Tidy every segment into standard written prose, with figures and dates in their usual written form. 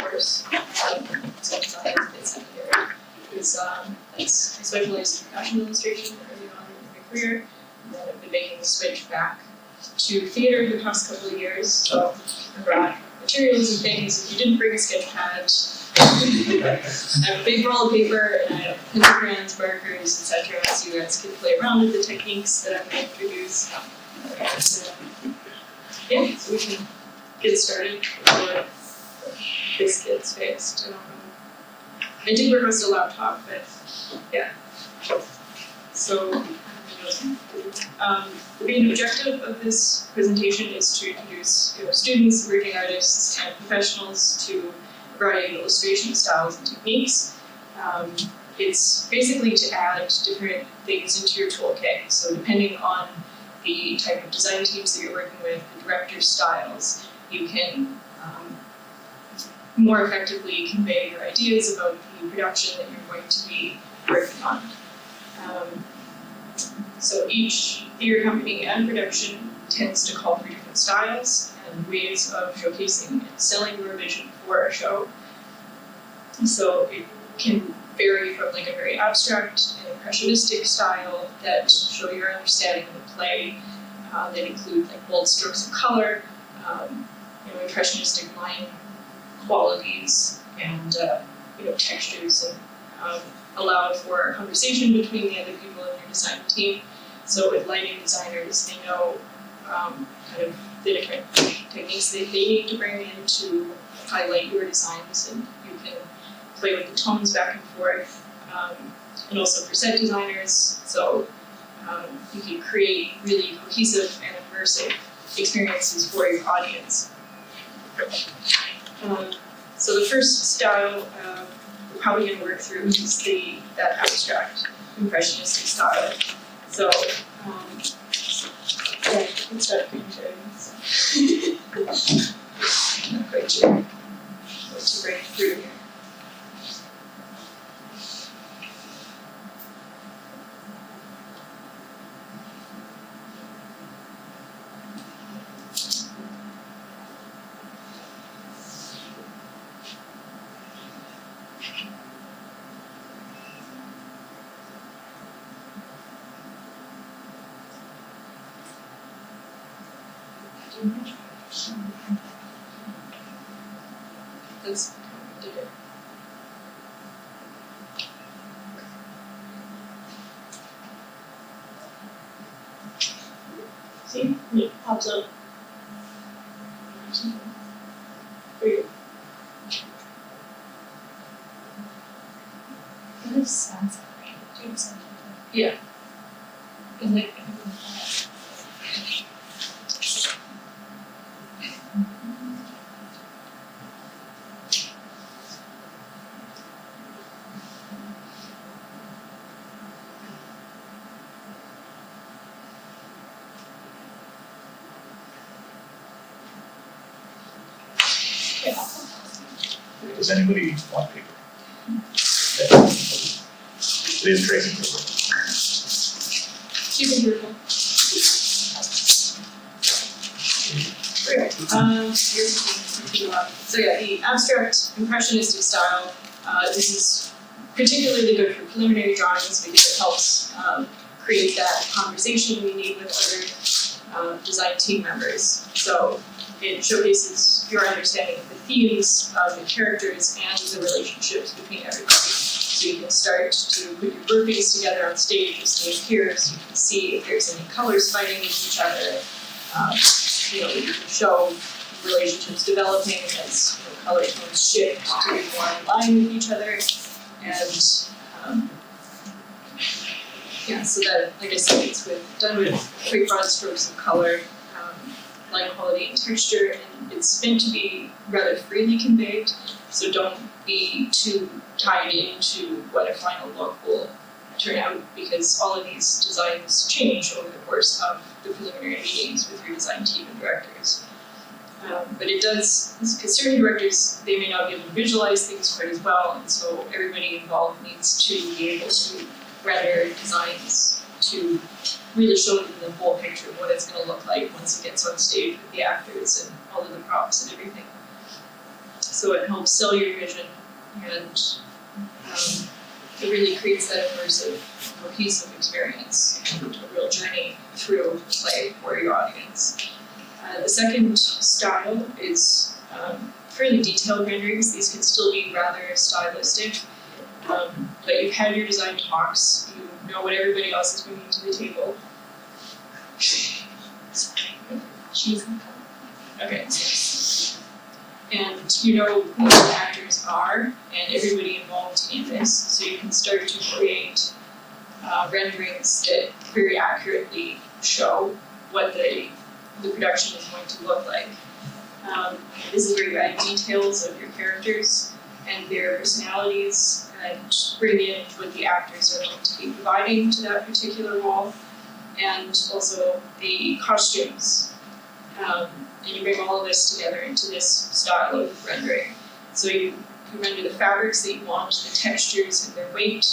course. So it's not a bit secondary. Because I specialized in fashion illustration early on in my career, and then I've been making the switch back to theatre the past couple of years. So I brought materials and things. If you didn't bring a sketch pad, I have a big roll of paper and I have pencil crayons, markers, etc. So you guys can play around with the techniques that I'm going to introduce. Yeah, so we can get started before this gets fixed. I did request a laptop, but yeah. So the main objective of this presentation is to introduce students, emerging artists, and professionals to a variety of illustration styles and techniques. It's basically to add different things into your toolkit. So depending on the type of design teams that you're working with, the director's styles, you can more effectively convey your ideas about the production that you're going to be working on. So each theatre company and production tends to call for different styles and ways of showcasing and selling your vision for a show. So it can vary from like a very abstract and impressionistic style that show your understanding of the play, that include like bold strokes of color, impressionistic line qualities and textures, and allow for a conversation between the other people in your design team. So with lighting designers, they know kind of the different techniques that they need to bring in to highlight your designs, and you can play with the tones back and forth. And also for set designers, so you can create really cohesive and immersive experiences for your audience. So the first style we're probably going to work through is that abstract impressionistic style. So yeah, let's start screen sharing. Not quite sure what to break through here. That's did it. See? It pops up. There you go. It just sounds great. Yeah. And like, Does anybody want paper? It is tracing paper. you can do it. So yeah, the abstract impressionistic style, this is particularly good for preliminary drawings because it helps create that conversation we need with other design team members. So it showcases your understanding of the themes, of the characters, and the relationships between everybody. So you can start to put your groupings together on stage as they appear, so you can see if there's any colors fighting with each other. You can show relationships developing as color tones shift to be more in line with each other. And so that, like I said, it's done with quick broad strokes of color, light quality and texture, and it's meant to be rather freely conveyed, so don't be too tied into what a final look will turn out, because all of these designs change over the course of the preliminary meetings with your design team and directors. But it does, because certain directors, they may not be able to visualize things quite as well, and so everybody involved needs to be able to render designs to really show them the whole picture of what it's going to look like once it gets on stage with the actors and all of the props and everything. So it helps sell your vision, and it really creates that immersive, cohesive experience and a real journey through the play for your audience. The second style is fairly detailed renderings. These can still be rather stylistic, but you've had your design talks, you know what everybody else is bringing to the table. Okay. And you know who the actors are and everybody involved in this, so you can start to create renderings that very accurately show what the production is going to look like. This is where you add details of your characters and their personalities and bring in what the actors are going to be providing to that particular role, and also the costumes. And you bring all of this together into this style of rendering. So you render the fabrics that you want, the textures and their weight,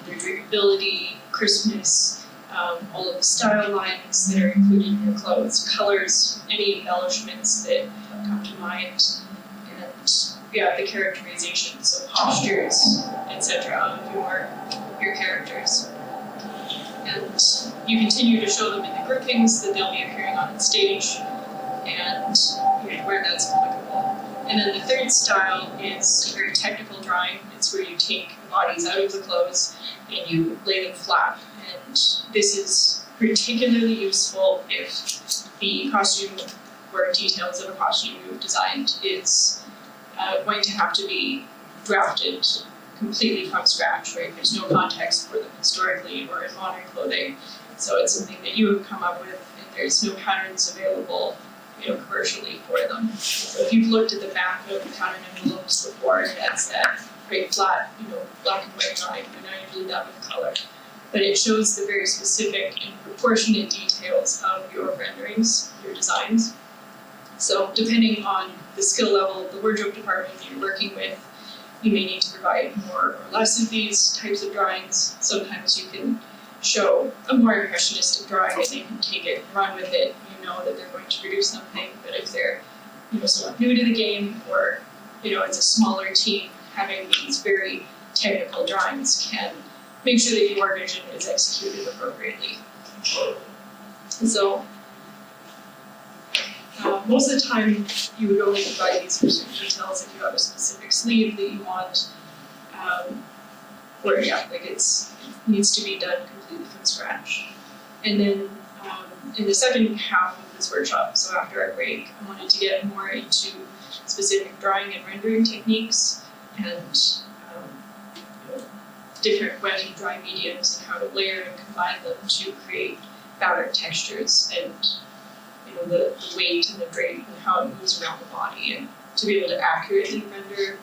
their durability, crispness, all of the style lines that are included in your clothes, colors, any embellishments that come to mind, and the characterization, so postures, etc. of your characters. And you continue to show them in the groupings that they'll be appearing on stage, and where that's applicable. And then the third style is very technical drawing. It's where you take the bodies out of the clothes and you lay them flat. And this is particularly useful if the costume or details of a costume you've designed is going to have to be drafted completely from scratch, right? There's no context for them historically or in modern clothing. So it's something that you have come up with, and there's no patterns available, commercially for them. So if you've looked at the back of the pattern envelopes before, that's that great flat, black and white drawing, and now you do that with color. But it shows the very specific and proportionate details of your renderings, your designs. So depending on the skill level of the wardrobe department that you're working with, you may need to provide more or less of these types of drawings. Sometimes you can show a more impressionistic drawing and they can take it and run with it. You know that they're going to produce something, but if they're somewhat new to the game, or it's a smaller team, having these very technical drawings can make sure that your vision is executed appropriately. So most of the time you would only provide these for certain details if you have a specific sleeve that you want, where it needs to be done completely from scratch. And then in the second half of this workshop, so after our break, I wanted to get more into specific drawing and rendering techniques and different wet and dry mediums and how to layer and combine them to create fabric textures and the weight and the drape and how it moves around the body, and to be able to accurately render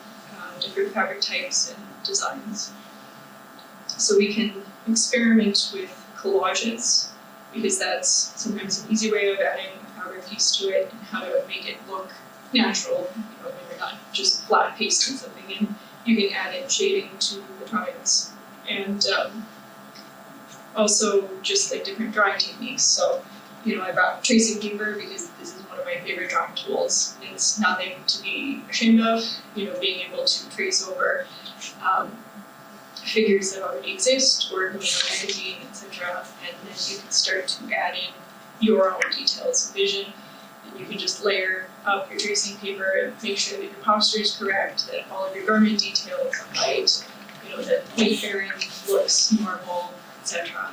different fabric types and designs. So we can experiment with collages, because that's sometimes an easy way of adding a fabric piece to it and how to make it look natural. When you're not just flat pasting something in, you can add in shading to the drawings. And also just like different drawing techniques. So, I brought tracing paper because this is one of my favorite drawing tools. It's nothing to be ashamed of, being able to trace over figures that already exist or doing a magazine, etc. And then you can start to add in your own details of vision, and you can just layer up your tracing paper and make sure that your posture is correct, that all of your garment details are right, that weight bearing looks normal, etc.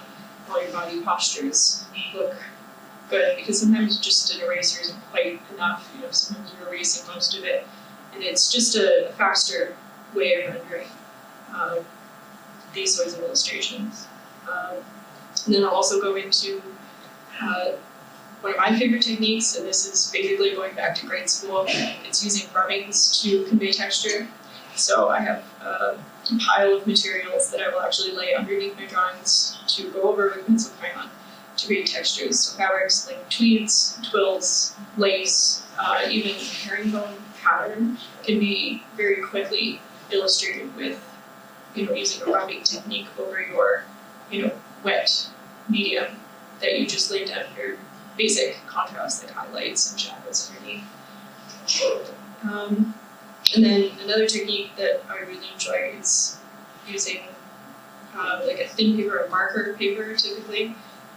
All your body postures look good, because sometimes just an eraser isn't quite enough. Sometimes you're erasing most of it, and it's just a faster way of rendering these sorts of illustrations. And then I'll also go into one of my favorite techniques, and this is basically going back to grade school. It's using rubbings to convey texture. So I have a pile of materials that I will actually lay underneath my drawings to go over with pencil crayon to create textures. So fabrics like tweeds, twills, lace, even herringbone pattern can be very quickly illustrated with, using a rubbing technique over your, wet medium that you just laid down your basic contrast, like highlights and shadows underneath. And then another technique that I really enjoy is using like a thin paper, a marker paper typically,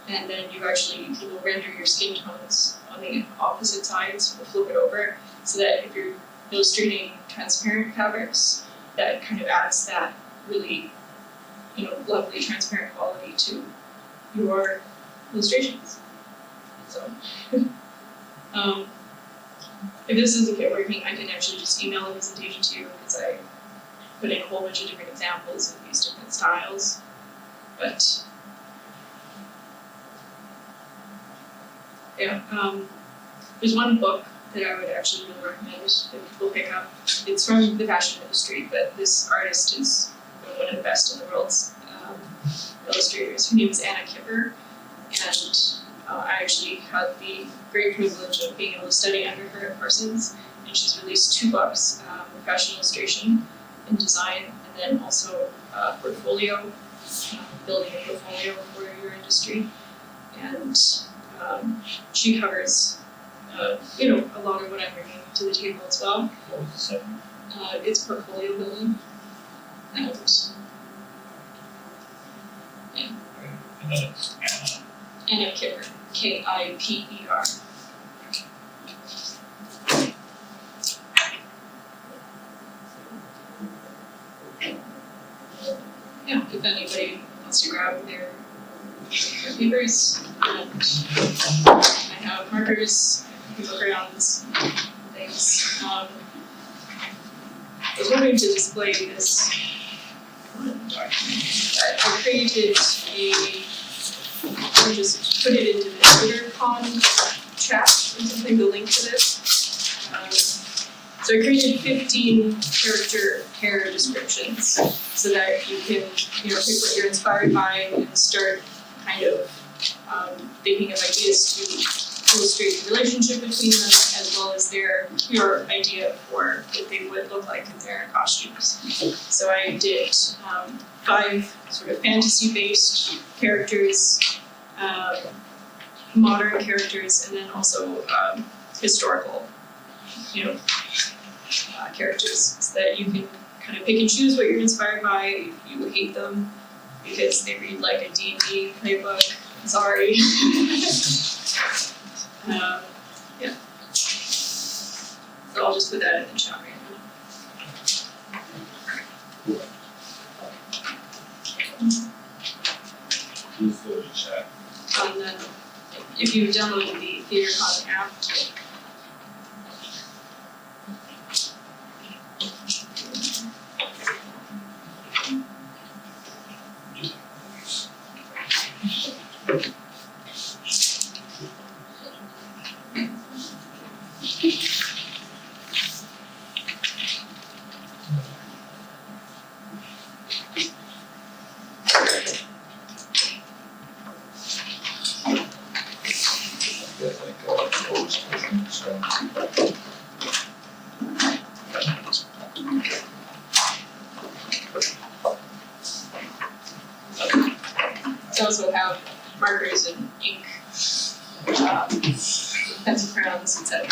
and then you will render your skin tones on the opposite sides, we'll flip it over, so that if you're illustrating transparent fabrics, that kind of adds that really, lovely transparent quality to your illustrations. So, if this isn't working, I can actually just email a presentation to you because I put in a whole bunch of different examples of these different styles. But yeah, there's one book that I would actually really recommend that people pick up. It's from the fashion industry, but this artist is one of the best in the world's illustrators. Her name is Anna Kiper, and I actually had the great privilege of being able to study under her at Parsons, and she's released 2 books, fashion illustration and design, and then also portfolio, building a portfolio for your industry. And she covers, a lot of what I'm bringing to the table as well. What was the second? It's portfolio building, and And then it's Anna Kiper, Kiper. Yeah, if anybody wants to grab their papers, and I have markers, paper crayons, things. I was hoping to display this. I created I'll just put it into the TheatreCon chat or something, the link to this. So I created 15 character hair descriptions so that you can, pick what you're inspired by and start kind of thinking of ideas to illustrate the relationship between them, as well as your idea for what they would look like in their costumes. So I did 5 sort of fantasy-based characters, modern characters, and then also historical, characters, so that you can kind of pick and choose what you're inspired by. If you hate them because they read like a D&D playbook, sorry. Yeah. So I'll just put that in the chat right now. Please go to chat. And then if you downloaded the TheatreCon app, I also have markers and ink, pencil crayons, etc.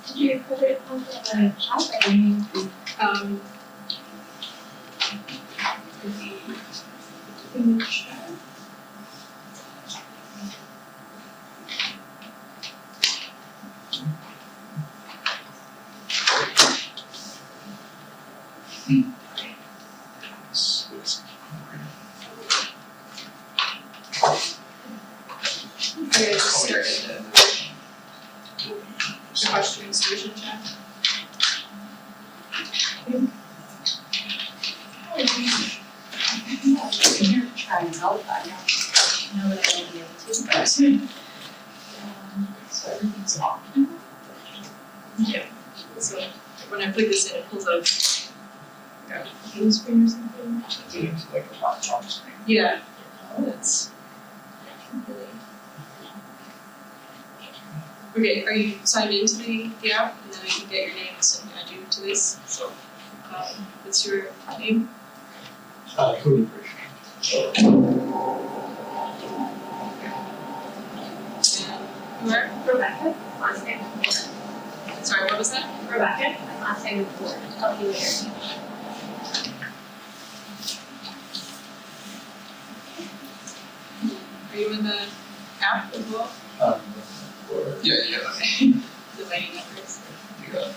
Did you put it on the chat or you In the chat. I just started the question solution chat. try and help? I don't know that I'll be able to, but so everything's off. Yeah. So when I plug this in, it pulls up a blue screen or something. It's like a laptop screen. Yeah. That's really. Okay, are you signed into the app? And then I can get your names and add you to this. So, what's your name? Cody Bridge. Where? Rebecca, last name Ford. Sorry, what was that? Rebecca, last name Ford. L-U-R-D. Are you in the app as well? Yeah. Okay. The waiting numbers. You got it.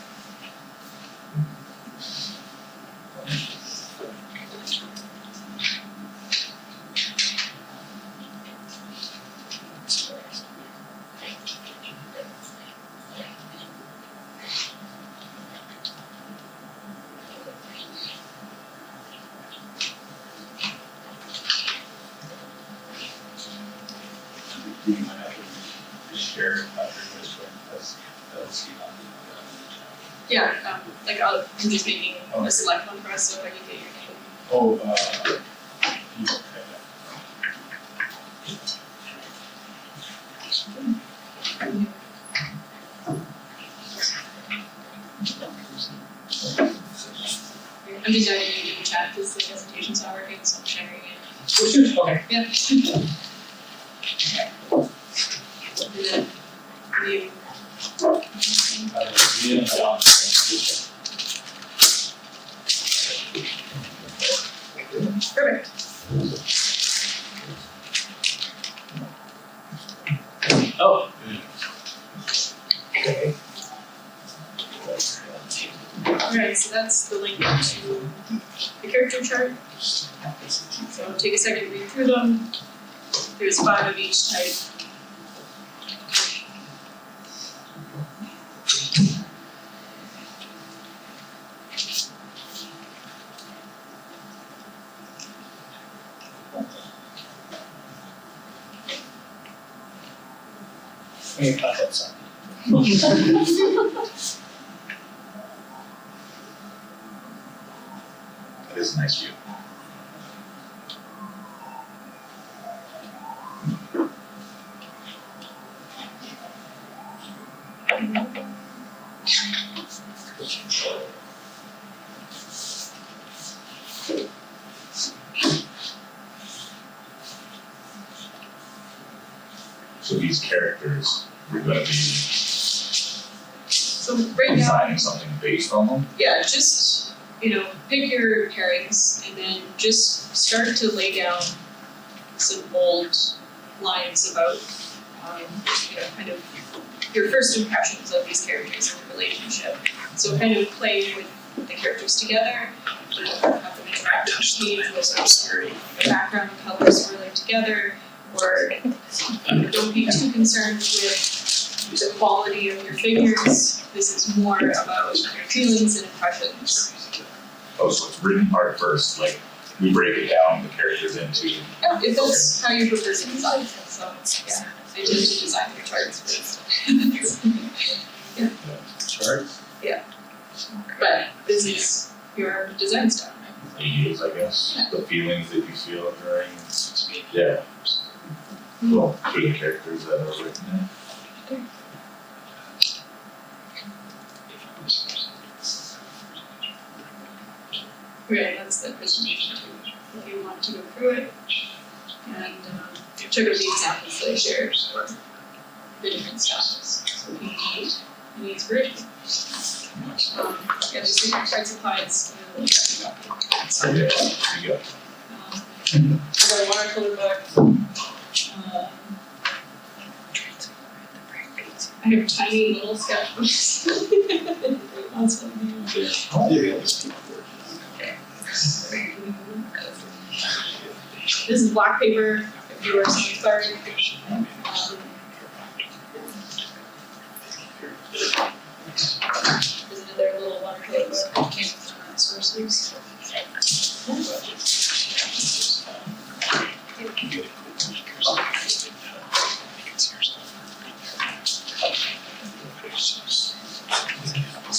You might have to share it after this one, that's Yeah, like I'm just making a select one for us so I can get your name. Oh, I'm just diving into the chat because the presentation's not working, so I'm sharing it. okay. Yeah. And then view. Perfect. Oh. Okay. Alright, so that's the link to the character chart. So take a second to read through them. There's 5 of each type. Let me cut that some. That is a nice view. So these characters, we're gonna be So right now, designing something based on them? yeah, just, pick your pairings and then just start to lay down some bold lines about, kind of your first impressions of these characters and the relationship. So kind of play with the characters together, have them interact on stage with the background colors swirling together, or don't be too concerned with the quality of your figures. This is more about your feelings and impressions. Oh, so it's written part first, like we break it down, the characters into. Yeah, if that's how you prefer to design, so yeah, I tend to design your charts first. Charts? But this is your design style, right? Ideas, I guess, Yeah. the feelings that you feel during, yeah. Well, through the characters that are written in. Right, that's the presentation too, if you want to go through it. And check out the examples that I shared for the different styles. So if you need any inspiration. Yeah, just different cards applied, so So yeah, there you go. I got a watercolor book. I have tiny little sketchbooks. That's what This is black paper, if you are so inspired. There's another little watercolor book that came from sources.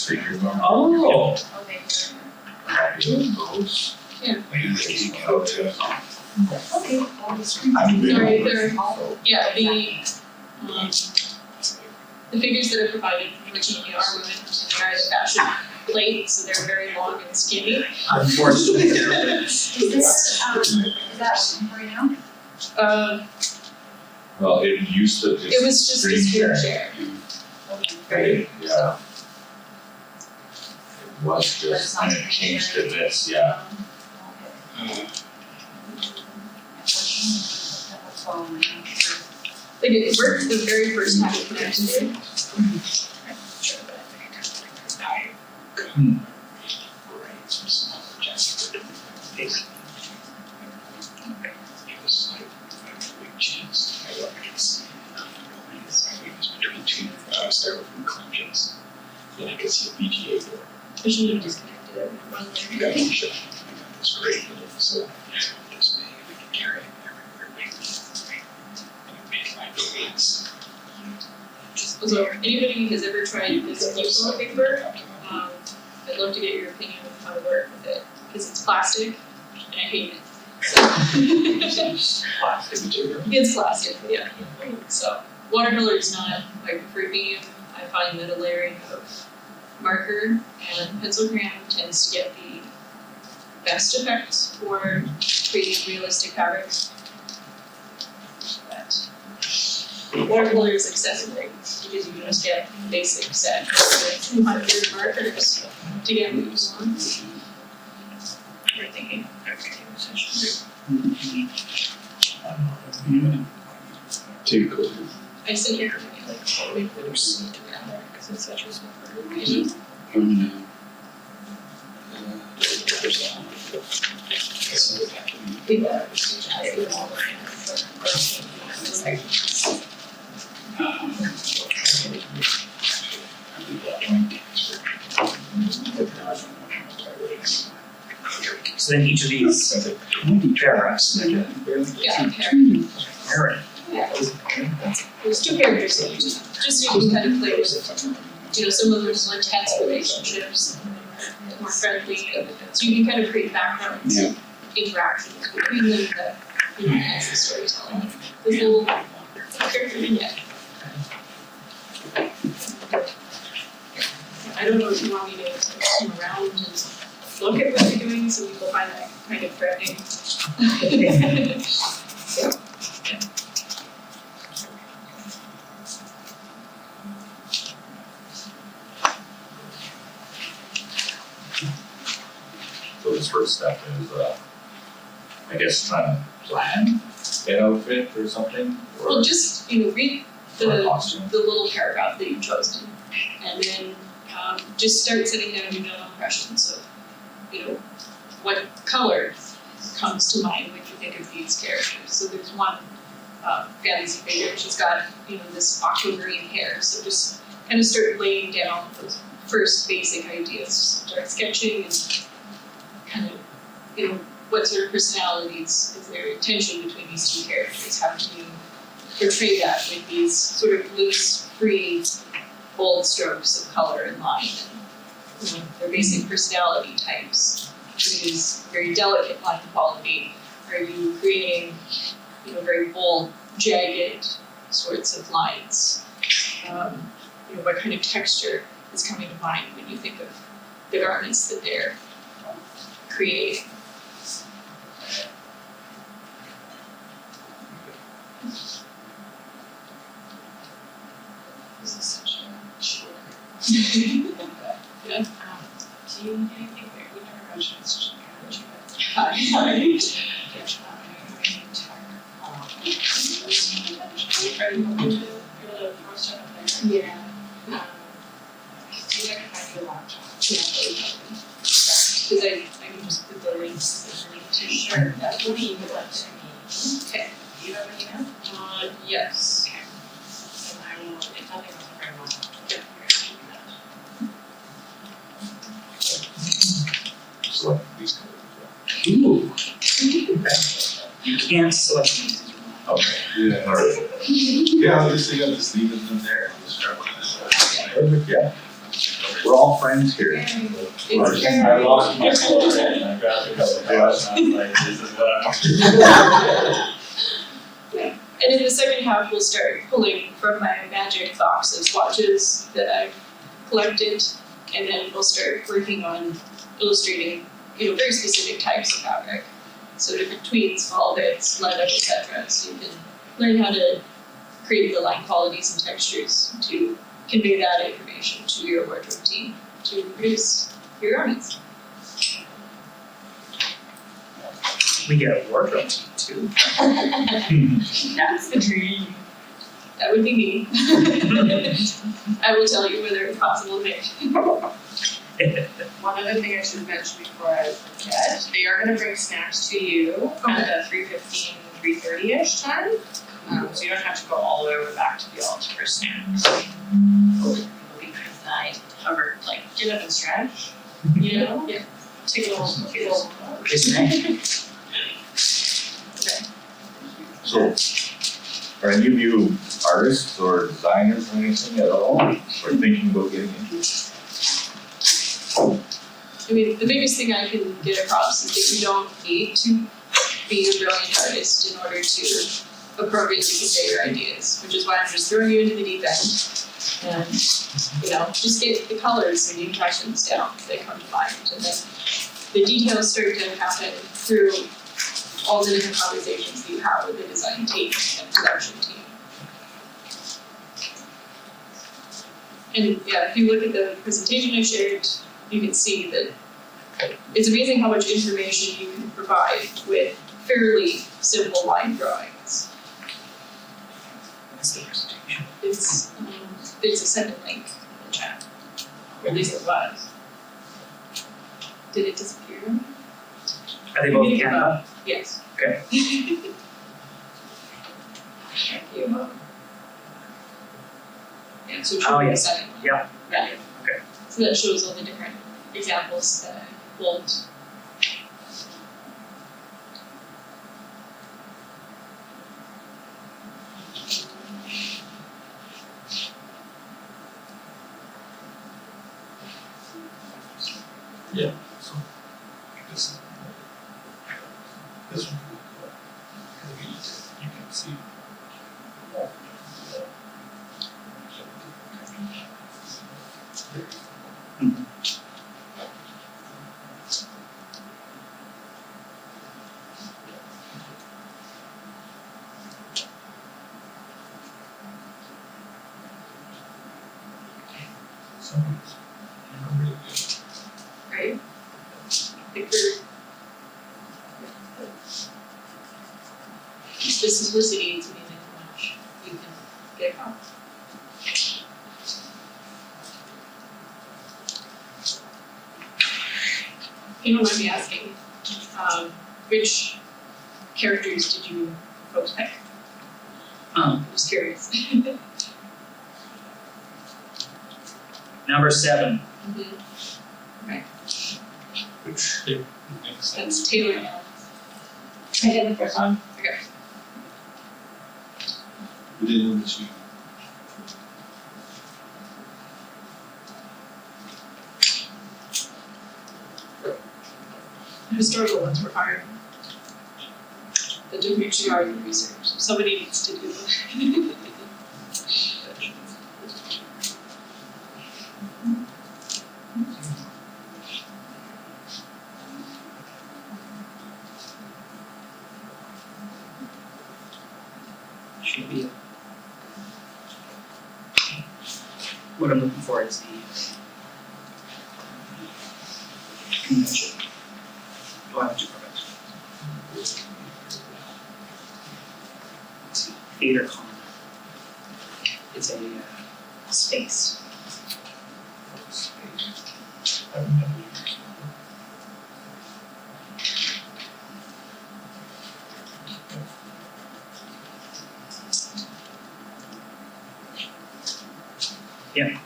Figures on. Oh. Okay. Happy with those. Yeah. Like, you go to. Okay. I'm big Sorry, on they're- it, so. Yeah, the figures that are provided originally are women, and they are the fashion plate, so they're very long and skinny. Unfortunately, Is this, is that Well, it used to it was just a screen share. Right, yeah. It was just, and it changed to this, yeah. Like it worked the very first time we connected it. And I could see a VGA board. I should have disconnected it with one Yeah, layer. sure. That's great. So this big, we can carry it everywhere. And it made life easy. So anybody who has ever tried this new paper, I'd love to get your opinion on how to work with it, because it's plastic and I hate it. So Plastic material. it's plastic, yeah. So watercolor is not my preferred medium. I find that a layering of marker and pencil crayon tends to get the best effect for creating realistic fabrics. But watercolor is accessible because you can just get basic set with 200 markers to get what you want. We're thinking everything session. Too cool. I sit here and like papers together because it's such a small group. So then each of these paragraphs, Yeah, parent. there's two characters in each, just so you can kind of play with, some of those more tense relationships, more friendly, so you can kind of create backgrounds, interactions between them that enhance the storytelling. This little character vignette. I don't know if you want me to zoom around and look at what you're doing, so people find that kind of threatening. So this first step is, I guess, trying to plan an outfit or something, or Well, just, read or a costume. the little paragraph that you've chosen, and then just start setting down your general impressions of, what color comes to mind when you think of these characters. So there's one fantasy figure, she's got, this aquamarine hair, so just kind of start laying down those first basic ideas, start sketching and kind of, what sort of personalities is there, tension between these two characters, how do you portray that with these sort of loose, free, bold strokes of color and line, and their basic personality types. Use very delicate line quality. Are you creating, very bold, jagged sorts of lines? What kind of texture is coming to mind when you think of the garments that they're creating? This is such a short. Yeah. Do you need anything there? We've never mentioned it's just Hi. Are you hoping to throw stuff up there? Yeah. See if I can find your laptop. Because I can just put the links underneath too. Sure, that will be emailed to me. Okay. Do you have an email? Yes. Okay. And I will, if nothing else, I'll bring one up. Select these colors. Ooh. You can't select these. Okay. Yeah. All right. Yeah, I'll just leave it in there and just start with this. Perfect, yeah. We're all friends here. It's I lost my color and I grabbed a couple of dots and I was like, this is what I'm. And in the second half, we'll start pulling from my magic box of swatches that I've collected, and then we'll start working on illustrating, very specific types of fabric. So different tweets, fall bits, let up, etc. So you can learn how to create the line qualities and textures to convey that information to your wardrobe team to produce your garments. We get a wardrobe team too. That's the dream. That would be me. I will tell you whether it's possible to make. One other thing I should mention before I forget, they are gonna bring snacks to you at the 3:15, 3:30-ish time. So you don't have to go all the way over back to the altar for snacks. It'll be inside, covered, like, get up and stretch, you know? Yeah. Take a little. So, are any of you artists or designers or anything at all, or thinking about getting into it? I mean, the biggest thing I can get across is that you don't need to be a brilliant artist in order to appropriately convey your ideas, which is why I'm just throwing you into the deep end. And, just get the colors and the impressions down that come to mind. And then the details start to happen through all the different conversations that you have with the design team and production team. And yeah, if you look at the presentation I shared, you can see that it's amazing how much information you can provide with fairly simple line drawings. That's the presentation. There's a second link in the chat, or at least it was. Did it disappear? Are they both in Canada? Yes. Okay. Thank you. Yeah, so it should Oh, be the yes. second one. Yeah. Yeah. Okay. So that shows all the different examples that I pulled. Yeah, so, this one, you can see. Someone's really good. Right? Like for the simplicity to amazing how much you can get across. If you don't mind me asking, which characters did you folks pick? I'm just curious. Number 7. Which makes sense. That's Taylor and Alex. I did the first one. Okay. We didn't know that you. Historical ones were hard. That took me 2 hours of research. Somebody needs to do it. Should be. What I'm looking for is the convention. Do I have to prevent? Let's see, TheatreCon. It's a space. I've never used it. Yeah.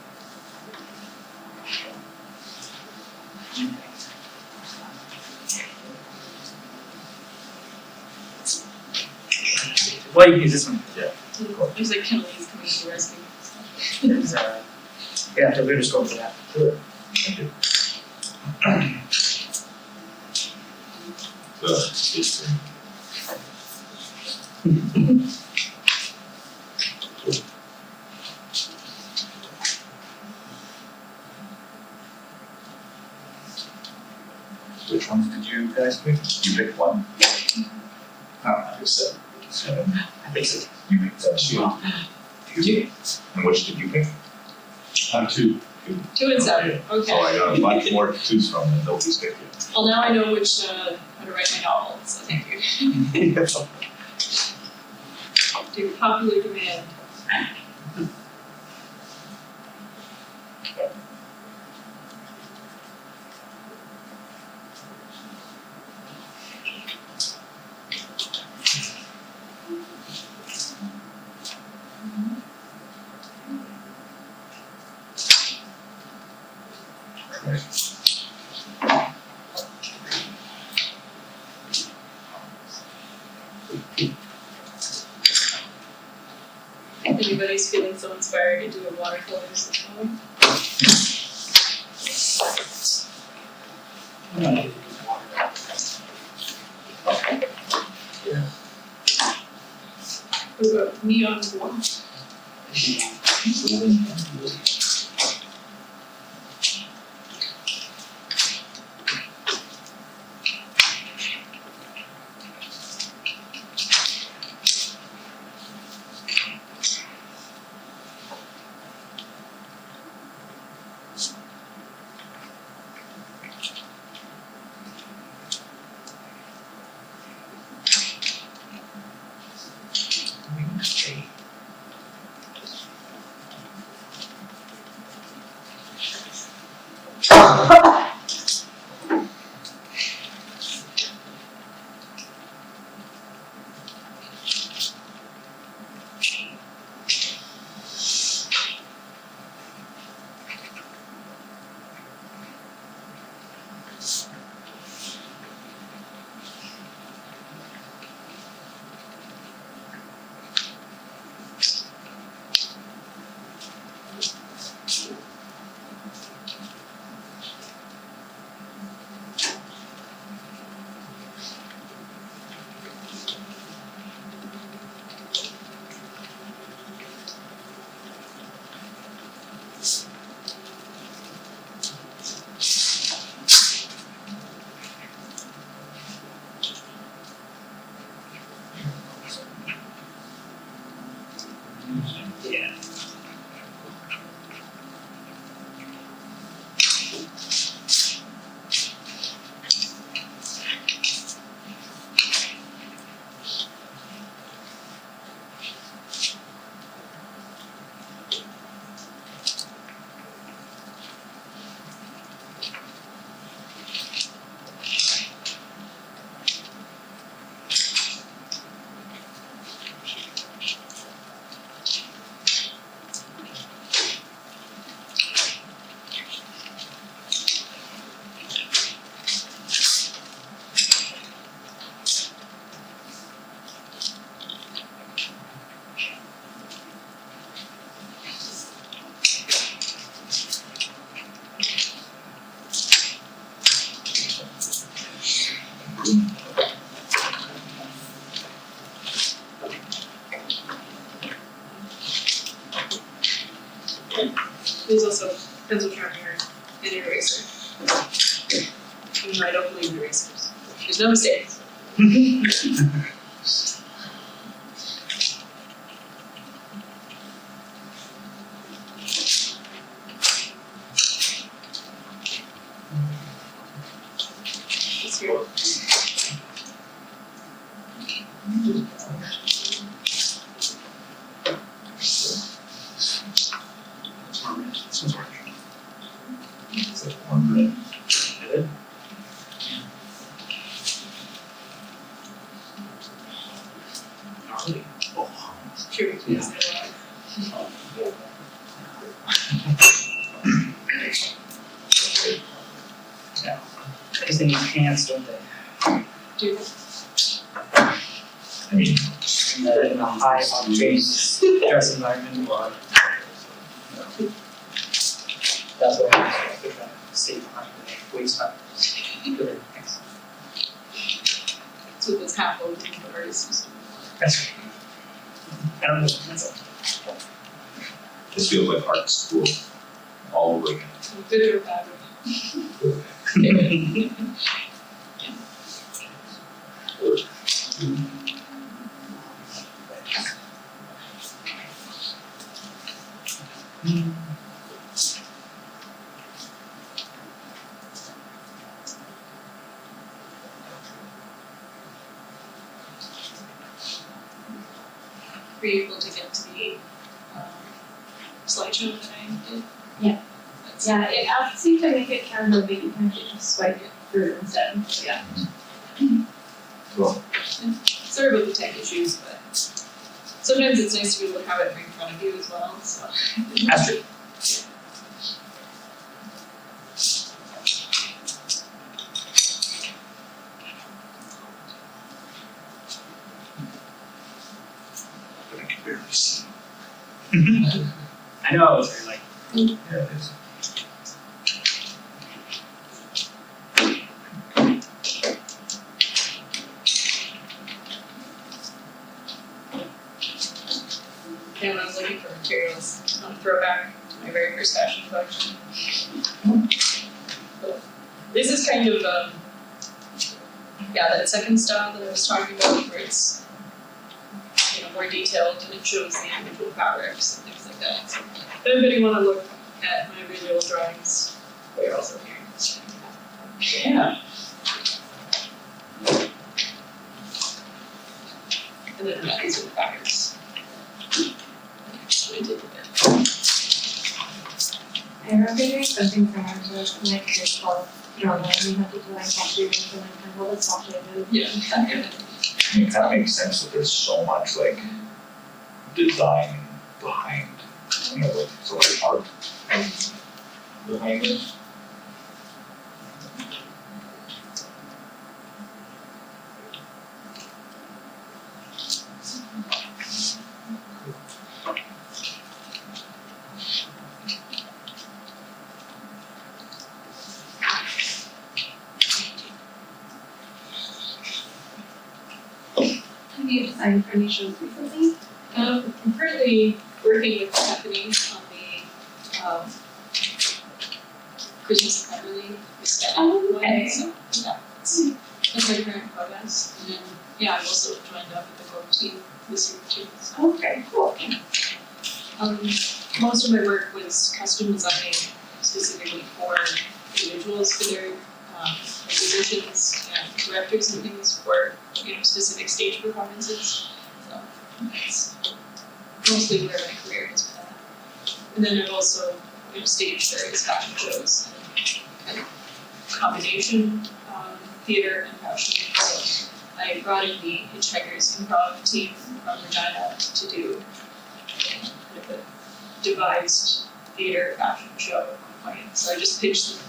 Well, you can use this one. There's like Kennelly's coming to the rescue. There's, yeah, so we'll just go for that. Sure. Thank you. It's Which ones did you guys pick? You picked one? 7. I think so. You picked 2. And which did you pick? 2. 2 and 7, okay. So I got a bunch more to choose from than nobody's picked yet. Well, now I know which, how to write my novel, so thank you. Do popular demand. Anybody's feeling so inspired to do a watercolors this morning? What about neon blue? Yeah. There's also pencil sharpener and an eraser. Even though I don't believe in erasers. There's no mistakes. It's here. This one's orange. It's like one red. Good. Gnarly. Oh. Sure. Yeah. Yeah. Because they need pants, don't they? Do I mean, In a high-octane dress environment. That's what I'm trying to stay behind the waistline. Good, thanks. That's what this half open the artist used to do. That's right. I don't know what that's like. this feels like art school all over again. Good or bad. were you able to get to the slideshow that I did? Yeah. That's- Yeah, it asks you to make it kind of big, you can actually just swipe it through instead. Yeah. Cool. Sorry about the tech issues, but sometimes it's nice to be able to have it right in front of you as well, so. That's true. But I can barely see. I know, it's very like, Yeah, it is. And when I was looking for materials, throwback to my very first fashion collection. This is kind of, that second style that I was talking about, where it's, more detailed and it shows the individual fabrics and things like that. So, if anybody want to look at my really old drawings, they're also here. yeah. And then these are the fabrics. So I did a bit. I remember doing something similar to this in my career called drama, and we had to do like costumes and like kind of all the swatches. Yeah, that kind of It kind of makes sense that there's so much like design behind, like so much art behind it. Have you designed for any shows recently? I'm currently working with Stephanie on the Christmas at Pemberly, Miss Bennet Oh, okay. one, so that's my current progress. And then, I've also joined up with the Globe team this year too. So, Okay, cool. most of my work was custom designing specifically for individuals for their musicians and directors and things for specific stage performances. So that's mostly where my career has been at. And then I've also staged various fashion shows and kind of combination theater and fashion. So I brought in the Hitchhikers improv team from Regina to do kind of a devised theater fashion show at one point. So I just pitched them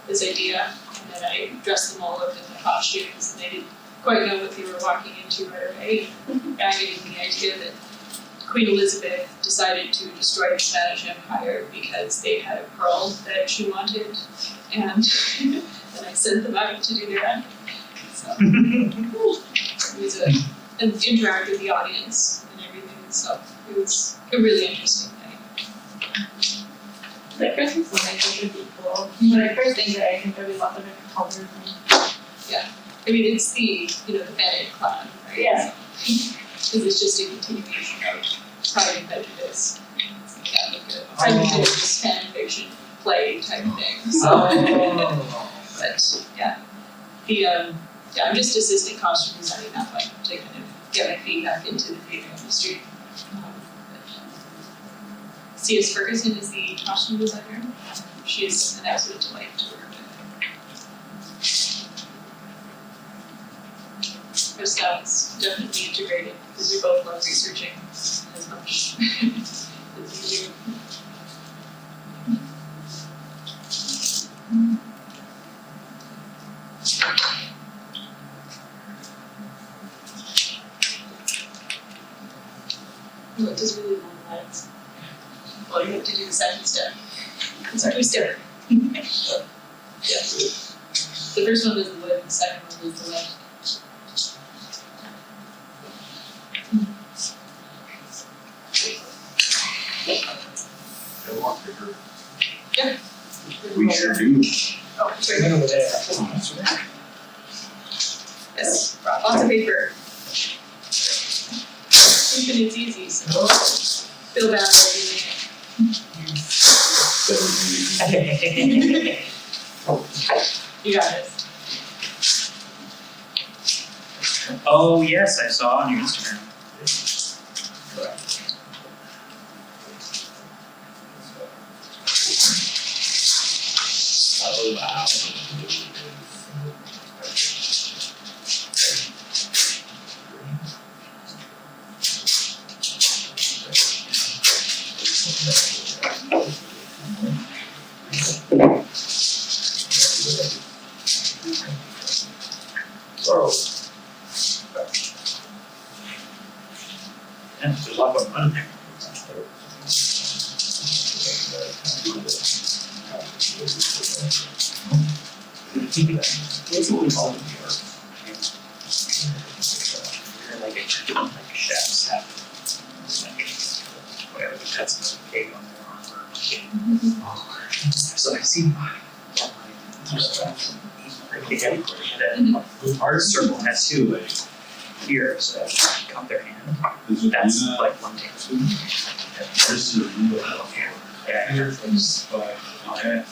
this idea and then I dressed them all up in the costumes and they didn't quite know what they were walking into right away. And I gave them the idea that Queen Elizabeth decided to destroy the Spanish Empire because they had a pearl that she wanted, and then I sent them out to do their end. So it was an interact with the audience and everything, so it was a really interesting thing. The Christmas one I think would be cool. When I first think that I think there'd be lots of different colors and I mean, it's the the Bennet clan, right? Yeah. Because it's just a continuation of Pride and Prejudice. It's like a Pride and Prejudice fan fiction play type thing. So, but I'm just assistant costume designing that one to kind of get my feet back into the theater industry. C.S. Ferguson is the costume designer. She is an absolute delight to work with. Our styles definitely integrated because we both love researching as much as we do. Well, it does really long lines. Well, you have to do the second step. It's already step. Yeah. The first one is the wood, the second one is the lead. I want bigger. Yeah. We sure do. Oh, sorry. Right over there. Yes, lots of paper. Keeping it's easy, so feel bad for doing it. You got it. Oh, yes, I saw on your Instagram. Correct. there's a lot going on in there. Like chefs have whatever the cuts of cake on their arm. So I've seen like they had a circle tattoo here, so they cut their hand. That's like one thing. Yeah.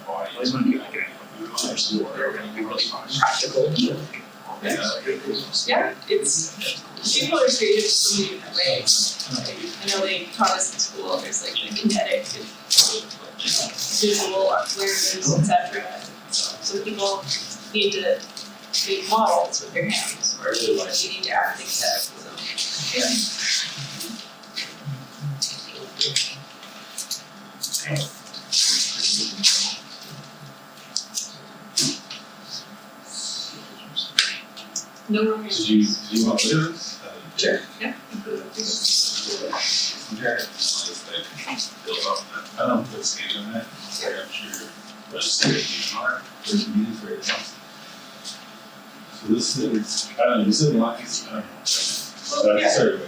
I always want to be like they're going to be really practical. Yeah, it's, people are creative in so many different ways. I know they taught us in school, there's like the kinetic and visual awareness, etc. So people need to make models with their hands, or they need to act things out, so, yeah. No romance. Do you want this? Sure, yeah. I don't put skin on that, so I'm sure, but it's there's means right now. So this is, I don't know, you said lines, I don't know. Well, yeah. Sorry,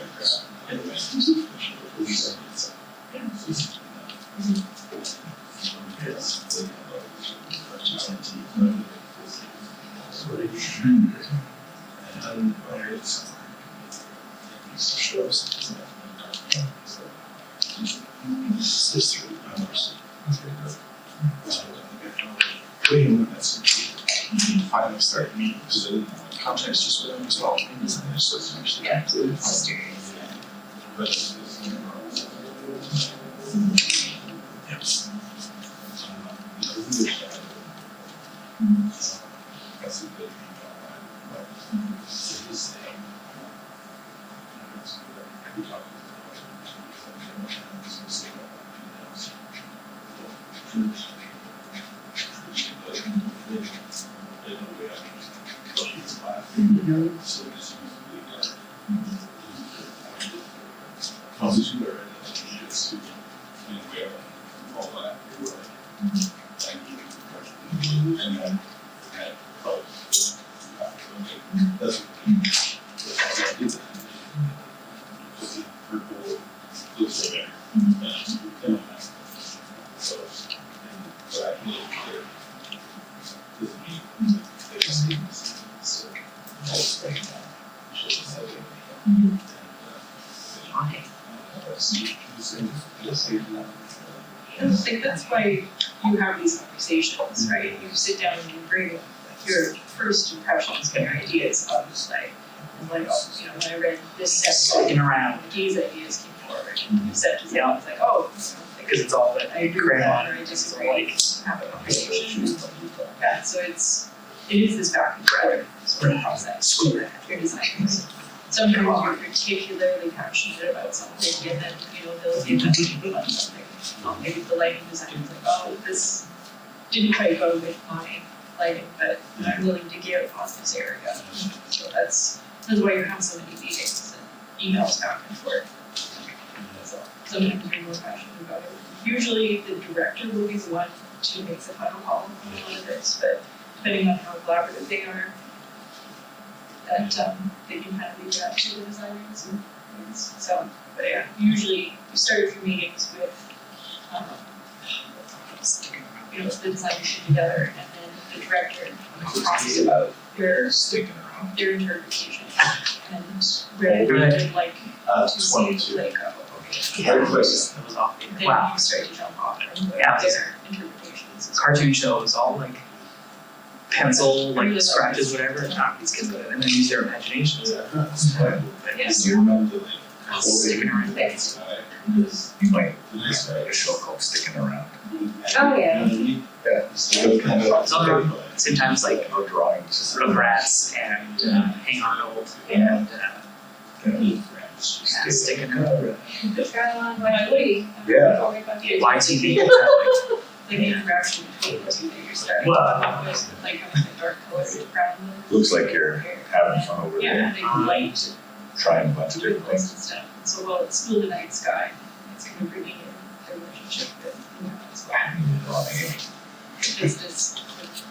Finally started meeting, because the context just went as well. So it's actually Mysterious. That's a good I think that's why you have these conversations, right? You sit down and you bring your first impressions and your ideas of the play. And like, oh, you know, when I read this section, Sticking around. these ideas came forward. And you said to them, it's like, oh, Because it's all that I agree with that, or I crayon. disagree, have a conversation. Yeah, so it is this back and forth sort of process for your designers. Sometimes you're particularly passionate about something, and then, you know, they'll give you on something. Maybe the lighting design is like, oh, this didn't quite go with my lighting, but I'm willing to give on this area. So that's why you have so many meetings and emails back and forth. So sometimes you're more passionate about it. Usually the director will be the one to make the final call on a lot of this, but depending on how collaborative they are, that they can kind of leave that to the designers and things. So, but yeah, usually you start your meetings with, you know, the designers get together and then the director talks about their interpretation and where they would like to see the play go. That was off. Then Wow. you start to jump off and Yeah. their interpretations. Cartoon shows, all like pencil, like scratches, whatever. These kids go and then use their imaginations. Yes. You remember like. Sticking around. Like a show called Sticking Around. Oh, yeah. Yeah. So kind of. Sometimes like No drawings. Rugrats and Hey Arnold and Sticking Around. This guy on my way. Yeah. YTV. like the interaction between the two that you're starting. Well- With like having a dark colored background. Looks like you're having fun over Yeah, there, they light trying a bunch of different twinkles things. and stuff. So while it's still the night sky, it's kind of bringing in the relationship with the moon as well. It's just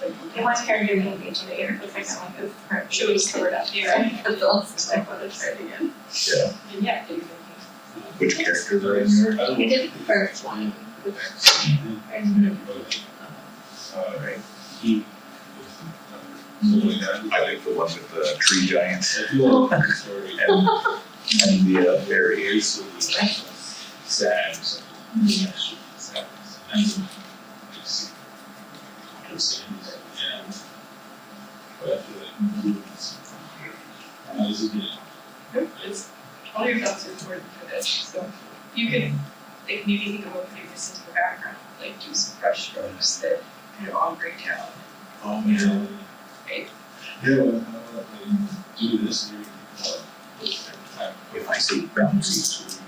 The one character being the engineer, the second one is her shows covered up here. It's also like what it's starting in. Yeah, And yeah, they're thinking. which characters are in there? You did the first one. Alright, He. I think the one with the tree giant I feel like the story. and the berries. Sad. Yeah. But I feel like. This is good. It's, all your thoughts are important for this, so you can, like, maybe think about putting this into the background, like do some brush strokes that kind of ombre town. Oh, yeah. Right. Yeah, well, do this and If I say bouncy,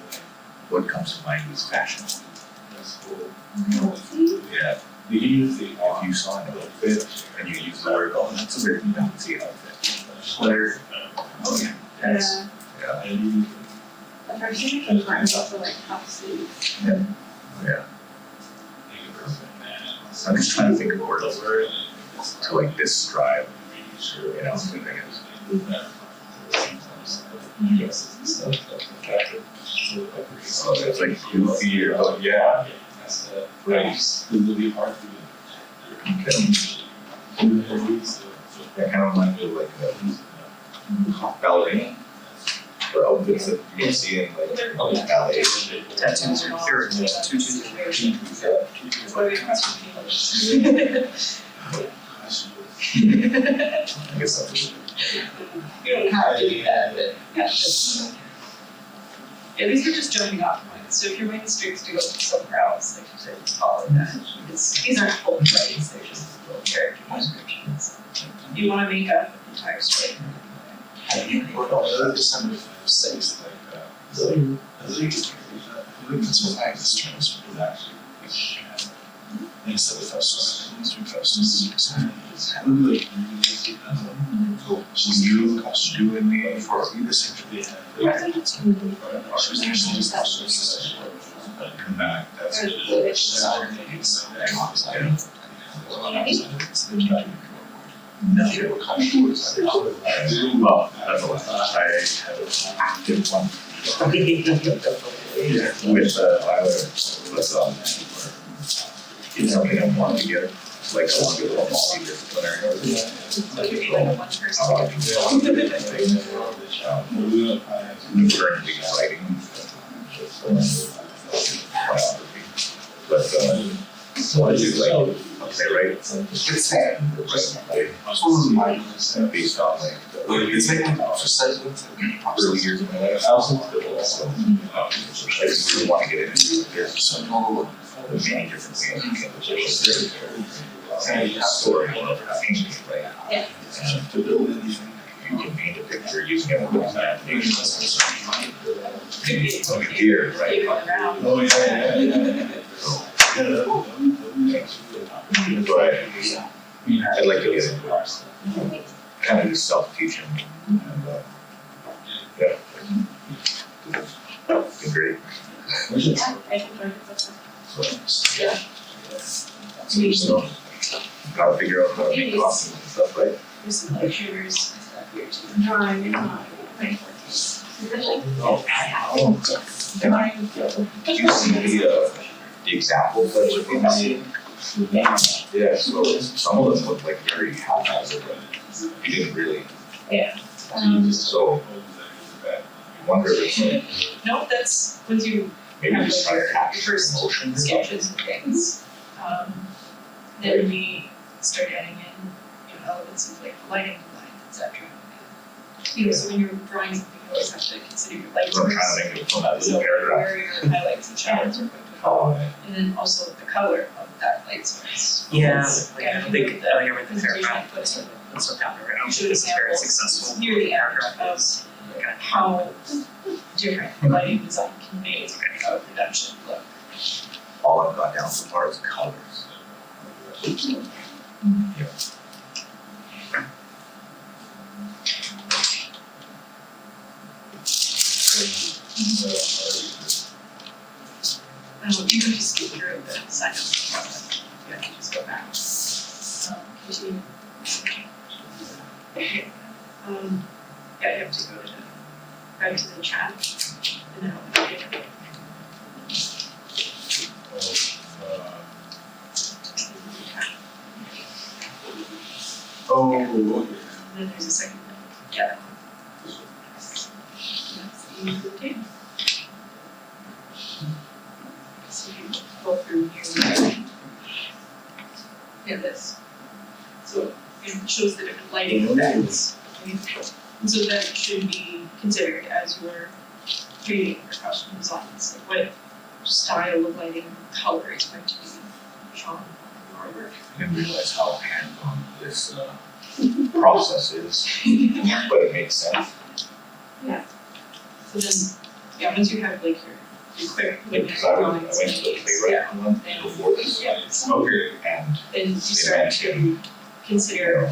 what comes to mind is fashion. that's cool. Yeah, You can use the. if you saw an outfit and you use the word, oh, that's a very bouncy outfit. Letter. Oh, yeah. That's, Yeah, And you. The first thing that comes to mind is also like puff sleeves. yeah. Make it perfect, man. I'm just trying to think of words to like describe, you know, something so it's like goofy or, oh, yeah. That's the price. It will be hard to do. That kind of reminds me of like a ballerina. Or outfits that you can see in like ballet. tattoos are, tutus are very cheap. That's why we have I guess that's. You don't have to do that, but yeah, just. Yeah, these are just jumping off points, so if your main streaks to go somewhere else, like you said, follow that. These aren't full plays, they're just little character descriptions. You wanna make up an entire story. December 6th, that's what I was transferred. Instead of festivals, we festivals. Cool. She's doing costume doing me for the same. She was actually just costume. Come back. That's good. No. Well, that's a lot. I had an active one. With it's something I want to get, like I want to get a multidisciplinary. So it could be like a one person. I'm currently writing biography, but so I do like a playwright. It's based on like It's like for segments. early years of my life. So I just really want to get into it. There's many different ways you can story or painting, right? Yeah. And to build anything, you can paint a picture using a little imagination. Could be. Like a deer, right? Even around. Oh, yeah. But I'd like to get into it. Kind of just self-teaching and yeah. It's been great. Yeah, I think that's So gotta figure out how to make costumes and stuff, right? There's some like shivers and stuff here too. drawing. Did you see the examples that were being seen? Yeah, so some of them look like very haphazard, but you didn't really. Yeah. So I wonder if it's No, that's once you maybe have just like try your to capture first emotions. sketches and things. Then we start adding in, elements of like lighting design, etc. So when you're drawing something, you always have to consider your light I'm trying source. to think of some of So the paragraph. where your highlights and shadows are going to Oh, and then also the color of that light source. Yeah, It's like, kind I of think, the here with the presentation paragraph, I put in. that's what happened around, You it should was very examples successful. near the end Paragraph of is like a how different lighting design conveys a production look. all I've got down so far is colors. You can just skip through the second process. You can just go back. Continue. Okay. Yeah, you have to go to back to the chat and then open it. Oh, okay. And then there's a second link. Yeah. That's the end of the table. So you go through here. Yeah, this. So it shows the different lighting effects. And so that should be considered as you're creating your costume designs. Like what style of lighting and color is going to be shown on your work. I didn't realize how hands-on this process is, but it makes sense. So then, yeah, once you have like your quick Because I went to the playwright one before this, Okay. and then you start to consider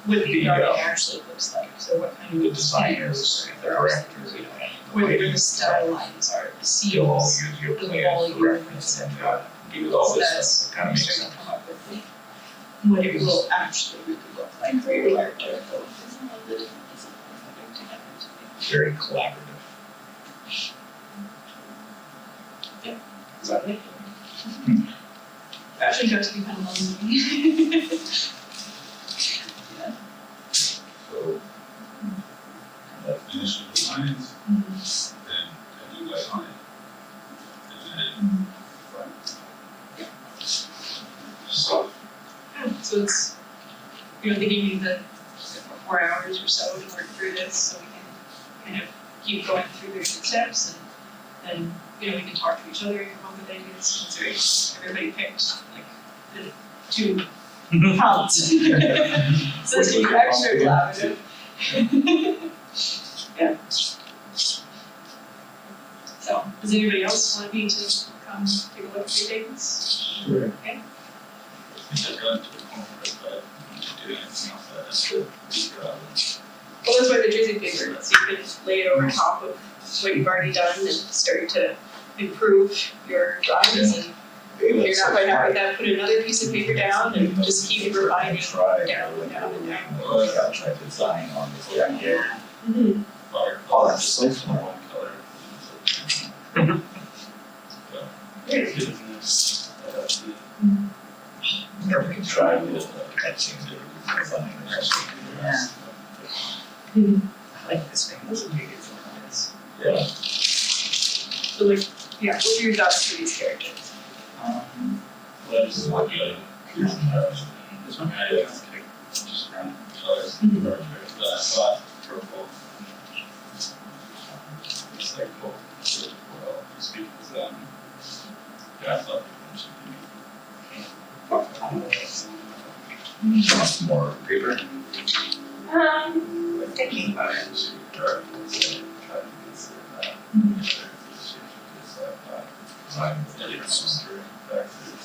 what the garden actually looks like. So what kind the of designers, the directors, and whether the style lines are, the you'll all seams, use your the play as the volume, reference and then do all so this that's stuff, it kind of you makes start sense. to come up with what it will actually really look like for your character. Very collaborative. Exactly. Actually got to be kind of lonely. So, initial designs, then I do light on it. And then, so, So it's, you know, they give you the 4 hours or so to work through this, so we can kind of keep going through the steps and you know, we can talk to each other and come up with ideas, considering everybody picked like the 2 prompts. So it's gonna be extra collaborative. Yeah. So, does anybody else want me to come take a look at your things? sure. Okay. I think I've gotten to the point where I do anything else that has to be, Well, that's why the Jersey paper, so you can lay it over top of what you've already done and start to improve your drawings and if you're not quite happy with that, put another piece of paper down and just keep refining Try down and down and down. I'll try design on this jacket. Mm-hmm. fire Oh, color, that's so just smart. one color. Or we can try with etching the design or something. Yeah. I like this thing, this would be good for this. Yeah. So like, yeah, what are your thoughts for these characters? Well, this is what you, this one I just random colors, but I thought purple. It's like cool, well, speaking of them, yeah, I thought it should Want some more paper? We're thinking about it. be dark, so try to consider that. Design different sensory factors.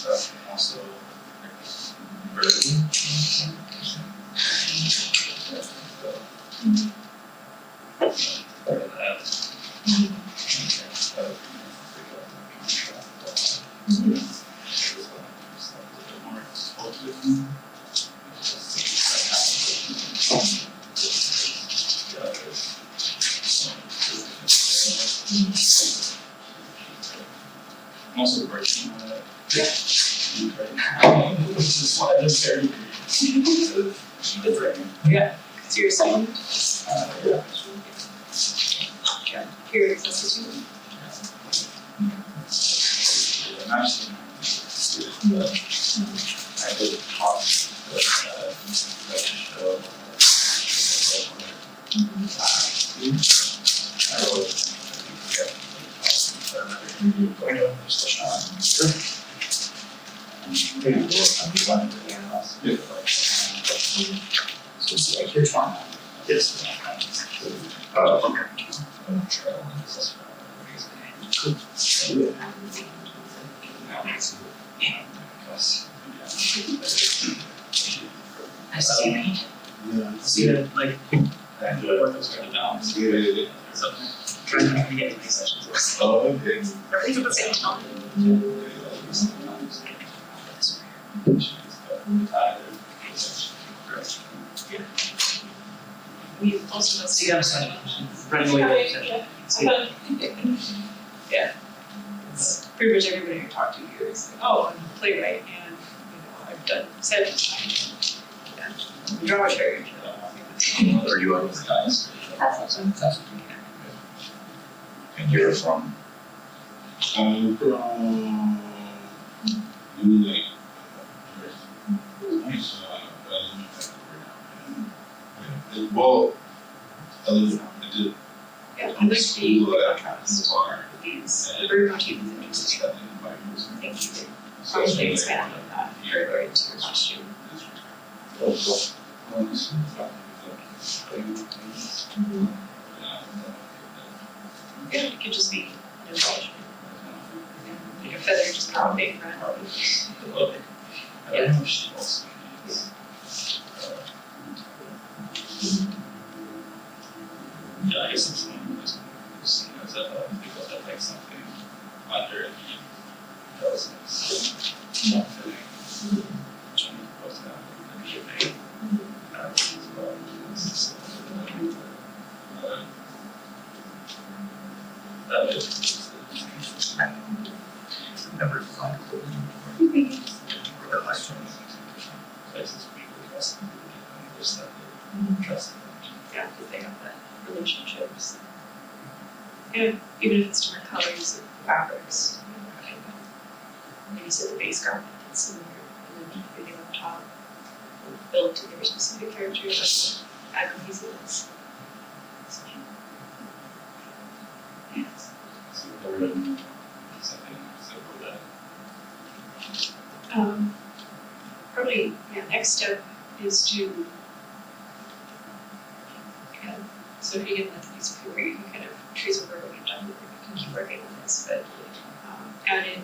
Like, also, burden. Part of that. I'm also working on it. Right now, which is why I'm very Yeah, so you're saying, yeah. yeah, period substitute. I'm actually but I did talk with show I wrote Going to just a shot. Sure. Maybe we'll have one. yeah, So it's like here's one. Yes. Yes. I see me. Yeah. See that, like, I enjoy those kind of downs. Yeah. So, trying to get to these sessions. Oh, okay. Everything's at the same time. We also See you outside. Running away from the session. See ya. Yeah. It's pretty much everybody I talk to here is like, oh, I'm a playwright and, I've done set. Yeah. Dramaturg. Are you on with guys? That's awesome. And you're from? I'm from New Lake. Nice. Well, I did. Yeah, I like the school at contrast bar. with these, the very motif is interesting. Thank you for probably expand on that further into your question. Yeah, it could just be an embellishment. Like a feather just dropping around. I don't know if she also needs, yeah, I guess it's one of those movies, as I thought, people that like something under it, does not fitting. Which one was that, the DNA, as well, it's just, that is, Never find clothing. places people trust, and just that they trust them. Yeah, because they have that relationships. And even if it's different colors of fabrics, maybe set the base garment that's similar, and then everything on top, build to their specific character, but add cohesiveness. Yeah. So there would be something similar that. Probably, yeah, next step is to kind of, so if you get another piece of paper, you can kind of trace over what you've done, you can keep working on this, but add in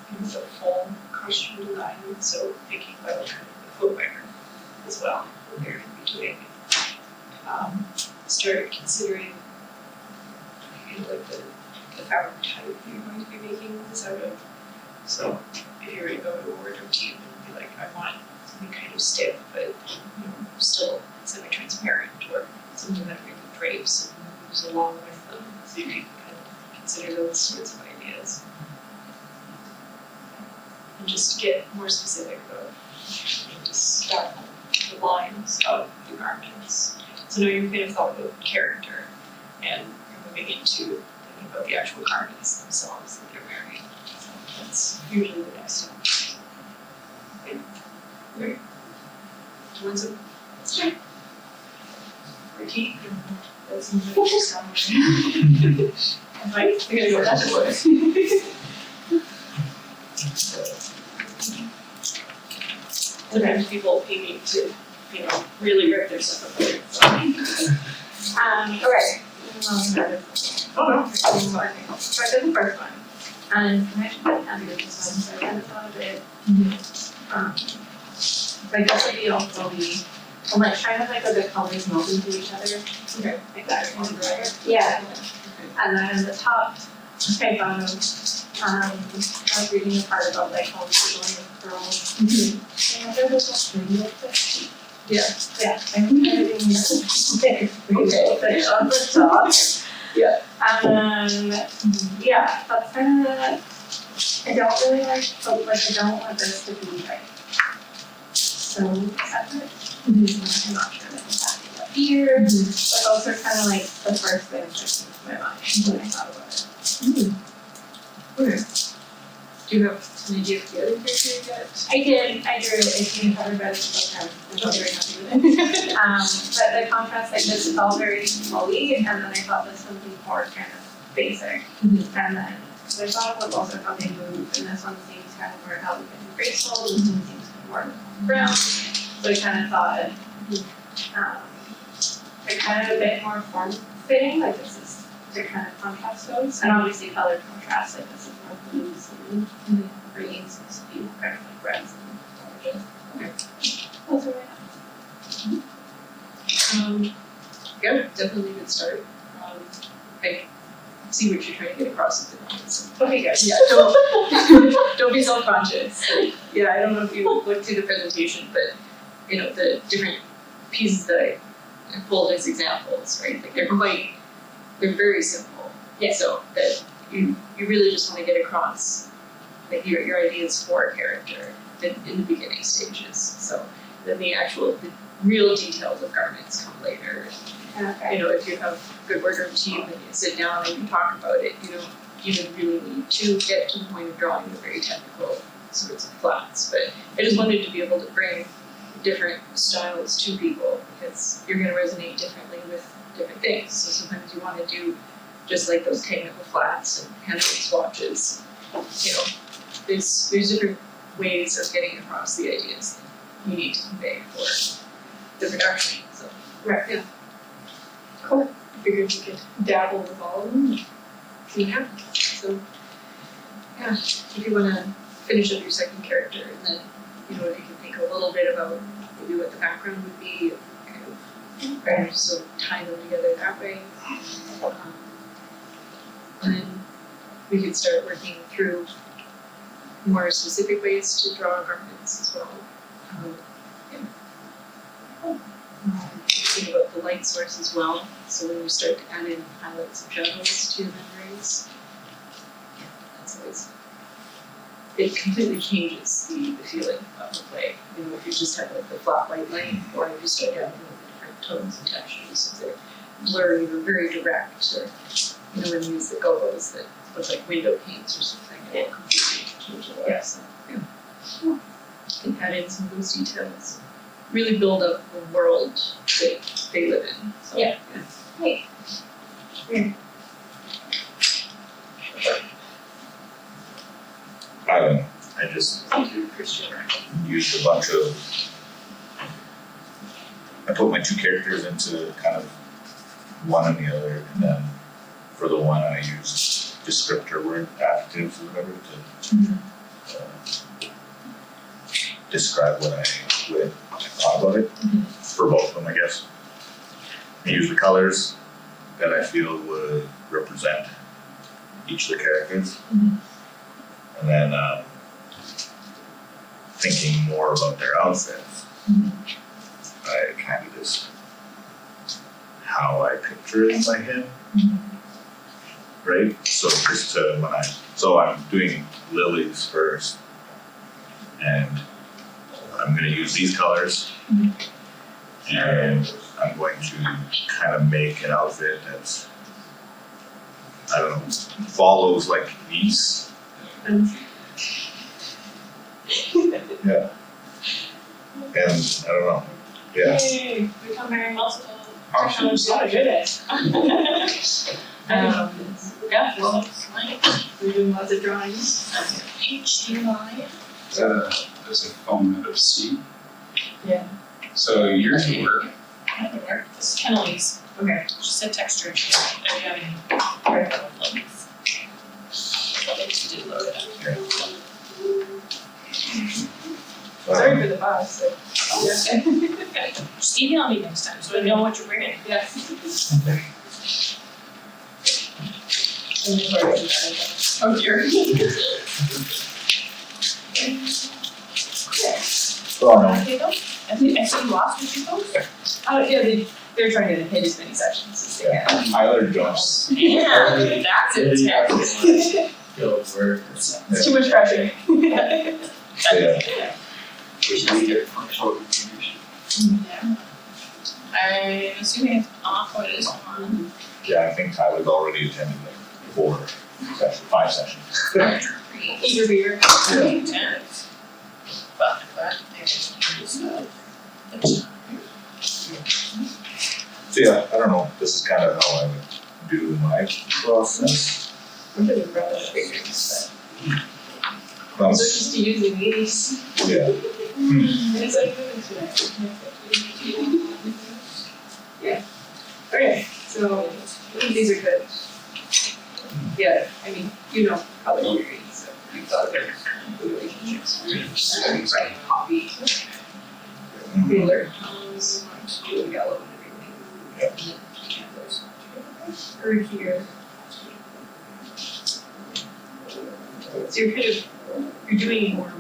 kind of the full costume design, so thinking about kind of the footwear as well, what they're going to be doing. Start considering like the fabric type you're going to be making this out of. So if you were to go to a wardrobe team and be like, I want something kind of stiff, but still semi-transparent, or something that really drapes and moves along with them, so you can kind of consider those sorts of ideas. And just get more specific about the lines of the garments. So now you've kind of thought about character, and you're moving into thinking about the actual garments themselves that they're wearing. So that's usually the next step. Okay. Great. Do you want some? Let's try. Repeat. That's somewhere. Advice? I gotta go back to work. Sometimes people pay me to, really rip their stuff apart. Okay. Oh no. So I did the first one. And I actually quite happy with this one, so I kind of thought of it. Like this would be also the, I'm like trying to like the colors meld into each other. Okay. Like that. Yeah. And then the top, I thought of, I was reading a part about like all the people in the girls. And there was a pretty like this. Yeah. Yeah, I'm kind of doing this. Okay. On the top. Yeah. Yeah, that's kind of, I don't really like, but like I don't want this to be like so separate. I'm not sure that it's happening up here, but those are kind of like the first things that came to my mind when I thought about it. Okay. Do you have an idea of the other character yet? I drew it, it's being covered by the program, I'm not very happy with it. But the contrast, like this is all very flowy, and then I thought this would be more kind of basic. And then, I thought of also how they move, and this one seems kind of more elegant and graceful, this one seems kind of more brown. So I kind of thought, they're kind of a bit more form-fitting, like this is, their kind of contrast goes, and obviously color contrast, like this is more blue, greens, this would be kind of like reds and oranges. Those are my Yeah, definitely a good start. I see what you're trying to get across with the numbers. Okay, good. Yeah, don't be self-conscious. Yeah, I don't know if you looked through the presentation, but you know, the different pieces that I pulled as examples, right? Like they're very simple. Yeah. So that you really just want to get across like your ideas for a character in the beginning stages. So then the real details of garments come later. Okay. You know, if you have a good wardrobe team and you sit down and you talk about it, you don't even really need to get to the point of drawing the very technical sorts of flats. But I just wanted to be able to bring different styles to people because you're going to resonate differently with different things. So sometimes you want to do just like those technical flats and handwritten swatches. You know, there's different ways of getting across the ideas that you need to convey for the production. So Right. yeah. Cool. I figured you could dabble with all of them and see what happens. So yeah, if you want to finish up your second character and then, you know, if you can think a little bit about maybe what the background would be, kind of, and so tie them together that way. And then we could start working through more specific ways to draw garments as well. Think about the light source as well. So when you start to add in highlights and shadows to your renderings, that's always, it completely changes the feeling of the play. You know, if you just have like the flat white light, or if you start adding the different tones and textures, if they're blurry or very direct, or you know, when you use the gobos that look like window panes or something, it will completely change the look. So yeah, you can add in some of those details. Really build up the world that they live in. So, Yeah. Great. I don't know, I just Thank you, Christian. used a bunch of, I put my two characters into kind of one and the other, and then for the one I used descriptor word adjectives or whatever to describe what I thought about it for both of them, I guess. I use the colors that I feel would represent each of the characters. And then thinking more about their outfits, I kind of just how I picture it in my head, right? So just to so I'm doing lilies first, and I'm going to use these colors, and I'm going to kind of make an outfit that's, I don't know, follows like these. Yeah. And I don't know. Yeah. Yay, become very multiple. Options. Oh, goodness. Yeah, well, we're doing lots of drawings. HDMI. There's a phone out of C. Yeah. So yours would work. That would work. This is Pemberly's. Okay. She said texture. If you have any problems. They did load it up. Sorry for the box. Just email me next time so I know what you're bringing. Yes. Oh dear. Oh, no. I see you lost what you posted. Oh yeah, they're trying to hit as many sections as they can. Tyler jumps. Yeah, that's intense. It's too much pressure. Yeah. Which we get functional information. Yeah. I'm assuming it's off what it is on. Yeah, I think Tyler's already attended like 5 sessions. Eager beer. Intense. But there's stuff. So yeah, I don't know, this is kind of how I would do my process. I'm pretty proud of the figures, but Um, I'm so used to using these. yeah. It's like moving today. Yeah. Okay, so I think these are good. Yeah, I mean, you know color theory, so you thought of it. Copy. Ruler. Blue, yellow, and everything. Or here. So you're doing more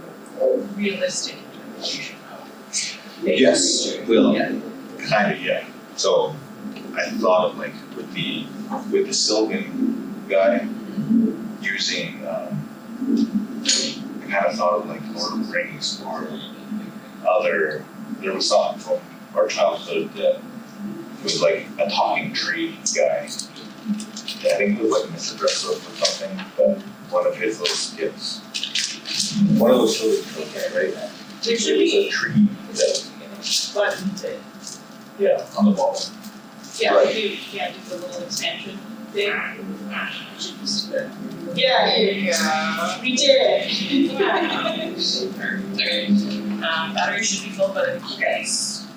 realistic interpretation of. Yes, well, Yeah. kinda, yeah. So I thought of like with the Sylvan guy using I kind of thought of like Lord of the Rings or there was something from our childhood that was like a talking tree guy. I think it was like Mr. Dresser or something, but one of his little skits. One of those children's books, right? There should There was be a tree that, button to, yeah, on the bottom. yeah, Right. do the little expansion thing. Yeah, we did. Battery should be full, but okay,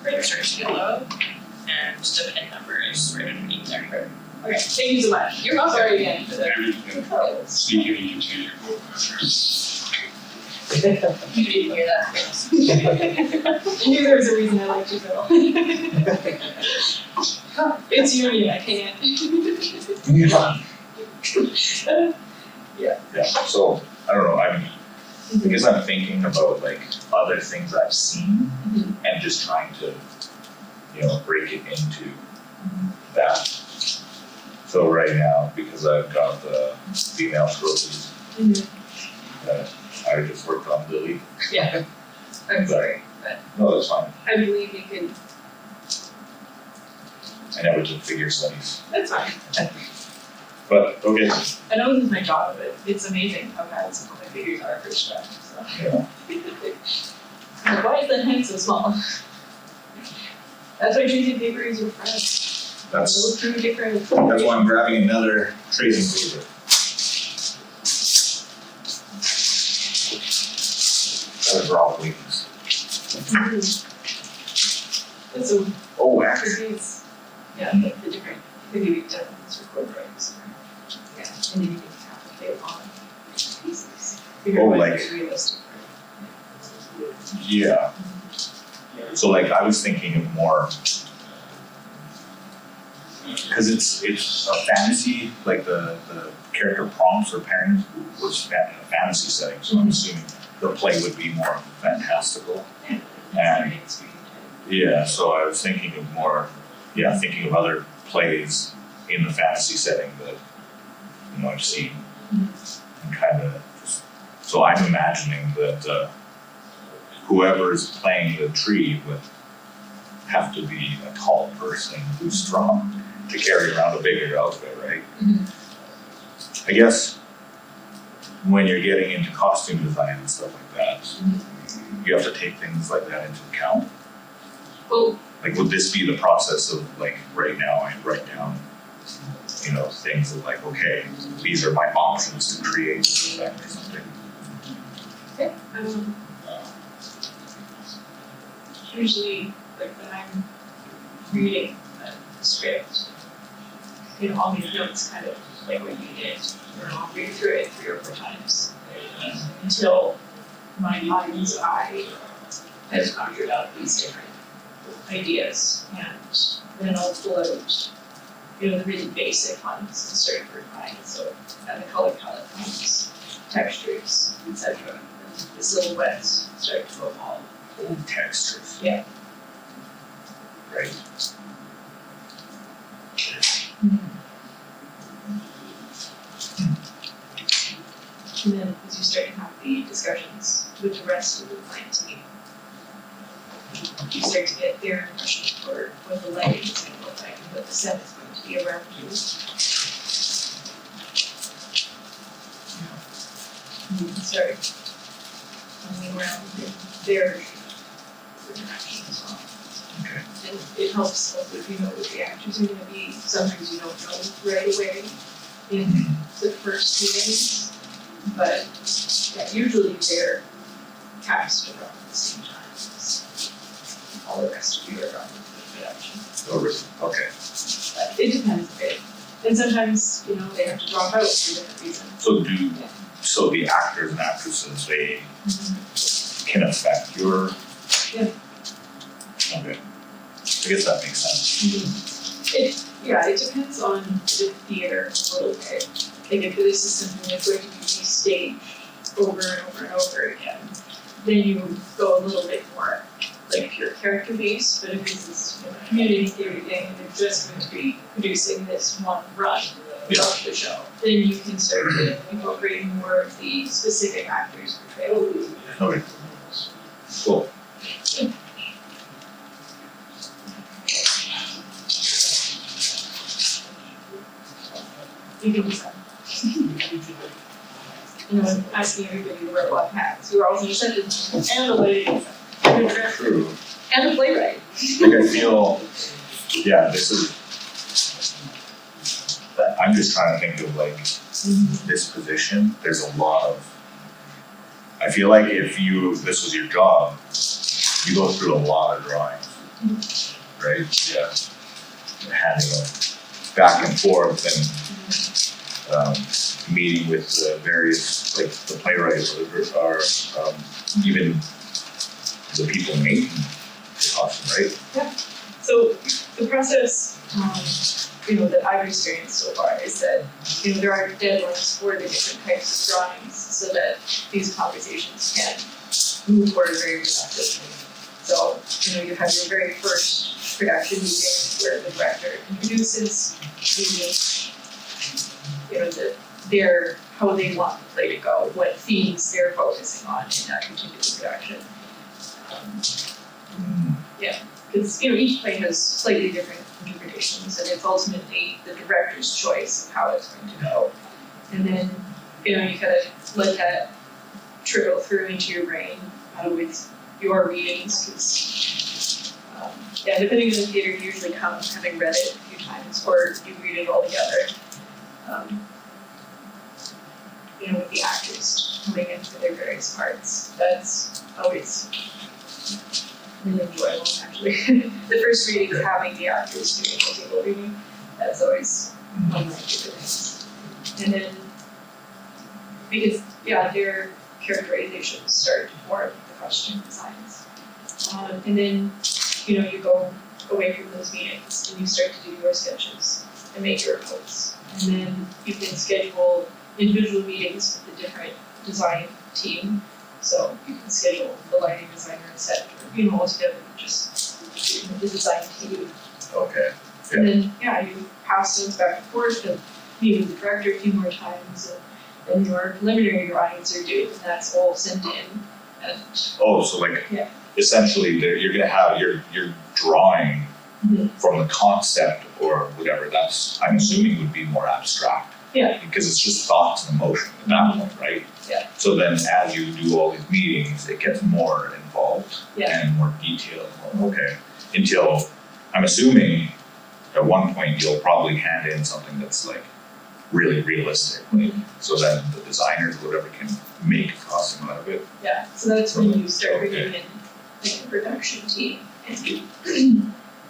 registers to get low, and the pin number is right underneath there. Okay, thank you so much. You're welcome. Sorry again for the. Speaking, you can change your quote measures. You didn't hear that. I knew there was a reason I liked you, Bill. It's union, I can't. Yeah, so, I don't know, because I'm thinking about like other things I've seen and just trying to, break it into that. So right now, because I've got the female trophies, I just worked on Lily. Yeah. I'm sorry, but No, that's fine. I believe you can, I never did figure studies, that's fine. but okay, I know this is my job, but it's amazing how bad some of my figures are for stuff, so. yeah. Like, why is that hand so small? That's why tracing paper is your friend. That's Go through different. why I'm grabbing another tracing paper. Gotta draw wings. It's a, Oh, actually, it's, yeah, like the different, maybe we've done this for corporates. Yeah, and then you can calculate on pieces. Figure Oh, out like- what's realistic. yeah. So like I was thinking of more, cause it's a fantasy, like the character prompts or pairings was a fantasy setting, so I'm assuming the play would be more fantastical. And yeah, so I was thinking of more, thinking of other plays in the fantasy setting that, I've seen. And kind of, so I'm imagining that whoever is playing the tree would have to be a tall person who's strong to carry around a bigger outfit, right? I guess when you're getting into costume design and stuff like that, you have to take things like that into account. Well, Like, would this be the process of like right now I write down, things of like, okay, these are my options to create this effect or something. usually, like when I'm reading a script, all these notes kind of like what you did, I'll read through it 3 or 4 times until my mind's eye has conjured out these different ideas, and then I'll float, the really basic ones and start to refine. So, and the color palette comes, textures, etc. And the silhouettes start to evolve. Old textures. Yeah. Right. And then as you start to have the discussions with the rest of the client team, you start to get their impression for what the lighting is going to look like and what the set is going to be around you. And you can start coming around with their interaction as well. Okay. And it helps also if you know what the actors are going to be. Sometimes you don't know right away in the first meetings. But usually they're cast around the same time as all the rest of you are on the production. Oh, really? Okay. But it depends a bit. And sometimes, you know, they have to drop out for different reasons. So the actors and actresses, they can affect your. Yeah. Okay. I guess that makes sense. It depends on the theater a little bit. Like if this is something that's going to be restaged over and over and over again, then you go a little bit more like pure character based. But if this is, you know, a community theater thing and they're just going to be producing this one run of the show, then you can start to incorporate more of the specific actors' portrayal. Okay. Cool. You can decide. You know, I'm asking everybody to wear black hats. You're also sentence and the lady, True. and the playwright. Like I feel, yeah, this is. I'm just trying to think of like this position. There's a lot of. I feel like if this was your job, you go through a lot of drawings, right? Yeah. Handing them back and forth and meeting with the various, like the playwrights or even the people making the costume, right? So the process, you know, that I've experienced so far is that, you know, there are deadlines for the different types of drawings so that these conversations can move forward very productively. So, you know, you have your very first production meeting where the director introduces you know, how they want the play to go, what themes they're focusing on in that particular production. Because, you know, each play has slightly different interpretations, and it's ultimately the director's choice of how it's going to go. And then, you know, you kind of let that trickle through into your brain with your readings, because, depending on the theater, you usually come having read it a few times, or you read it all together. You know, with the actors coming in for their various parts. That's always really enjoyable, actually. The first reading is having the actors doing the table reading. That's always one of my favorite things. And then, because, their characterizations start to form the costume designs. And then, you know, you go away from those meetings and you start to do your sketches and make your notes. And then you can schedule individual meetings with the different design team. So you can schedule the lighting designer and set, or, you know, all together, just the design team. Okay. And then, you pass those back and forth and meet with the director a few more times, and then your preliminary drawings are due, and that's all sent in. And Oh, so like, essentially, you're gonna have your drawing from the concept or whatever, that's, I'm assuming would be more abstract. Yeah. Because it's just thoughts and emotion at that point, right? Yeah. So then as you do all these meetings, it gets more involved and more detailed, okay. Until, I'm assuming, at one point, you'll probably hand in something that's like really realistic, like, so that the designers or whatever can make a costume out of it. Yeah, so that's when you start bringing in like a production team, and you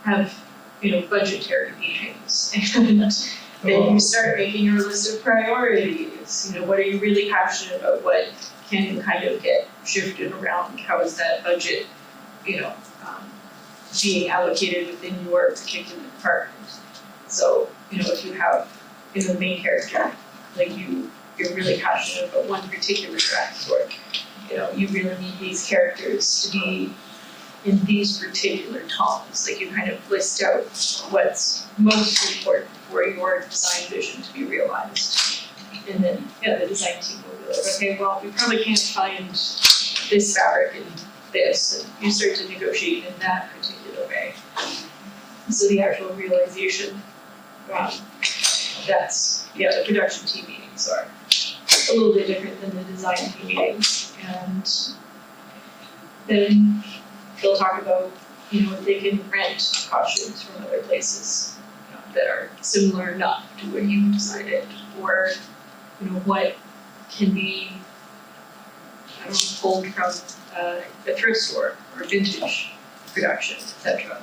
have, you know, budgetary meetings, and then you start making your list of priorities. You know, what are you really passionate about? What can you kind of get shifted around? How is that budget, you know, being allocated within your particular department? So, you know, if you have, you know, the main character, like you're really passionate about one particular track, or, you know, you really need these characters to be in these particular tones. Like you kind of list out what's most important for your design vision to be realized. And then, the design team will be like, okay, well, we probably can't find this fabric in this, and you start to negotiate in that particular way. So the actual realization, that's, the production team meetings are a little bit different than the design team meetings. And then they'll talk about, you know, if they can rent costumes from other places, you know, that are similar enough to what you decided, or, you know, what can be, I don't know, pulled from a thrift store or vintage production, etc.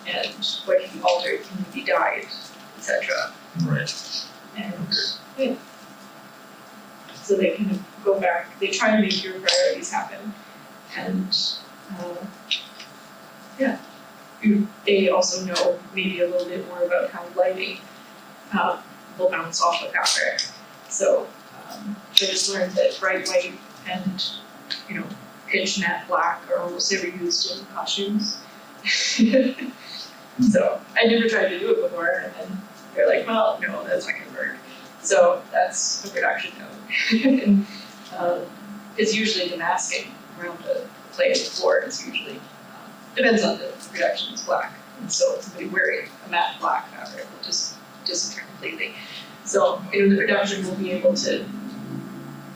And what can be altered, can be dyed, etc. Right. And So they kind of go back, they try to make your priorities happen. And, they also know maybe a little bit more about how lighting will bounce off a fabric. So I just learned that bright white and, pitch matte black are almost never used in costumes. So I never tried to do it before, and then they're like, well, no, that's not gonna work. So that's a production note. It's usually the masking around the play of the floor is usually, depends on the production, it's black. And so somebody wearing a matte black fabric will just disappear completely. So, the production will be able to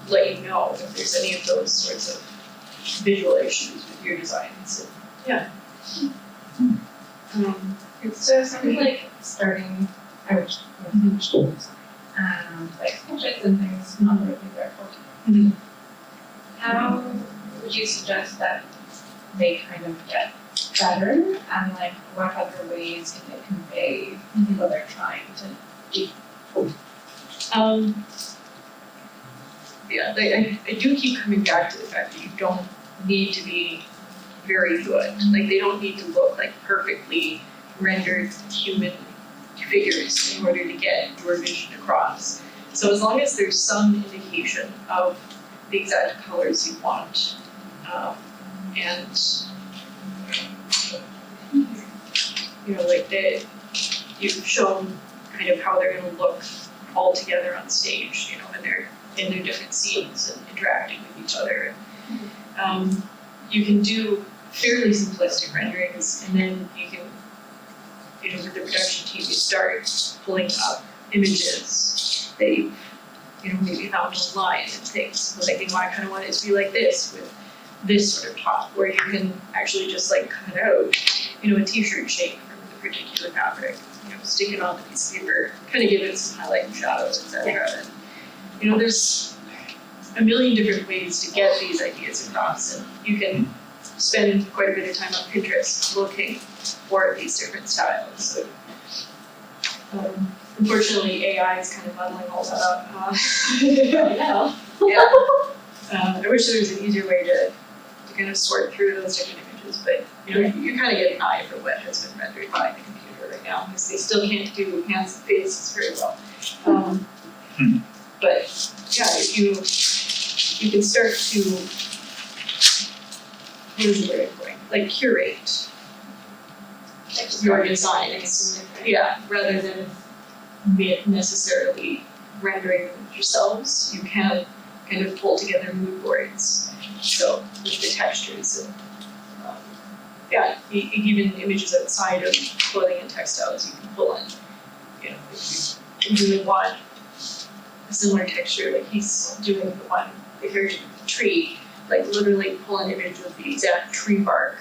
let you know if there's any of those sorts of visual issues with your designs. so something like starting out with like sketches and things not really there for you. How would you suggest that they kind of get better, and like what other ways can they convey what they're trying to do? I do keep coming back to the fact that you don't need to be very good. Like, they don't need to look like perfectly rendered human figures in order to get your vision across. So as long as there's some indication of the exact colors you want, and like you've shown kind of how they're gonna look all together on stage, when they're in their different scenes and interacting with each other. You can do fairly simplistic renderings, and then you can, with the production team, you start pulling up images that you've, maybe found online and things. So like, I kind of want it to be like this with this sort of top, where you can actually just like cut out, a t-shirt shape from the particular fabric, stick it on the piece of paper, kind of give it some highlight and shadows, etc. And there's a million different ways to get these ideas across, and you can spend quite a bit of time on Pinterest looking for these different styles. So, unfortunately, AI is kind of muddling all that up. I wish there was an easier way to kind of sort through those different images, but you kind of get an eye for what has been rendered by the computer right now, because they still can't do hands and faces very well. But if you can start to, what is the word I'm going? Like curate your designs, rather than necessarily rendering them yourselves. You can kind of pull together mood boards. So with the textures and even images outside of clothing and textiles, you can pull in. If you really want a similar texture, like he's doing the one, the version of the tree, like literally pull an image of the exact tree bark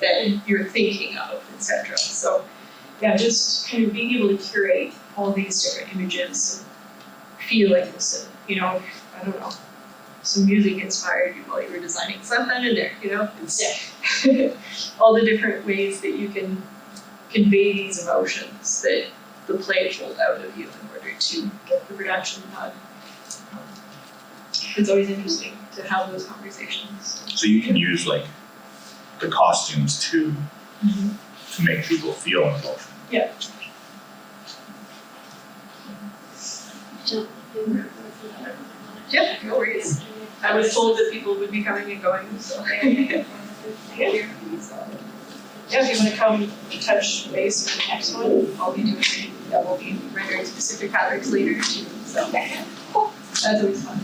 that you're thinking of, etc. So just kind of being able to curate all these different images and feelings, and I don't know, some music inspired you while you were designing, slap that in there, It's all the different ways that you can convey these emotions that the play pulled out of you in order to get the production done. It's always interesting to have those conversations. So you can use like the costumes to make people feel an emotion. Yeah. Yeah, no worries. I was told that people would be coming and going, so. If you want to come touch base with the next one, I'll be doing, we'll be rendering specific fabrics later too, so. That's always fun.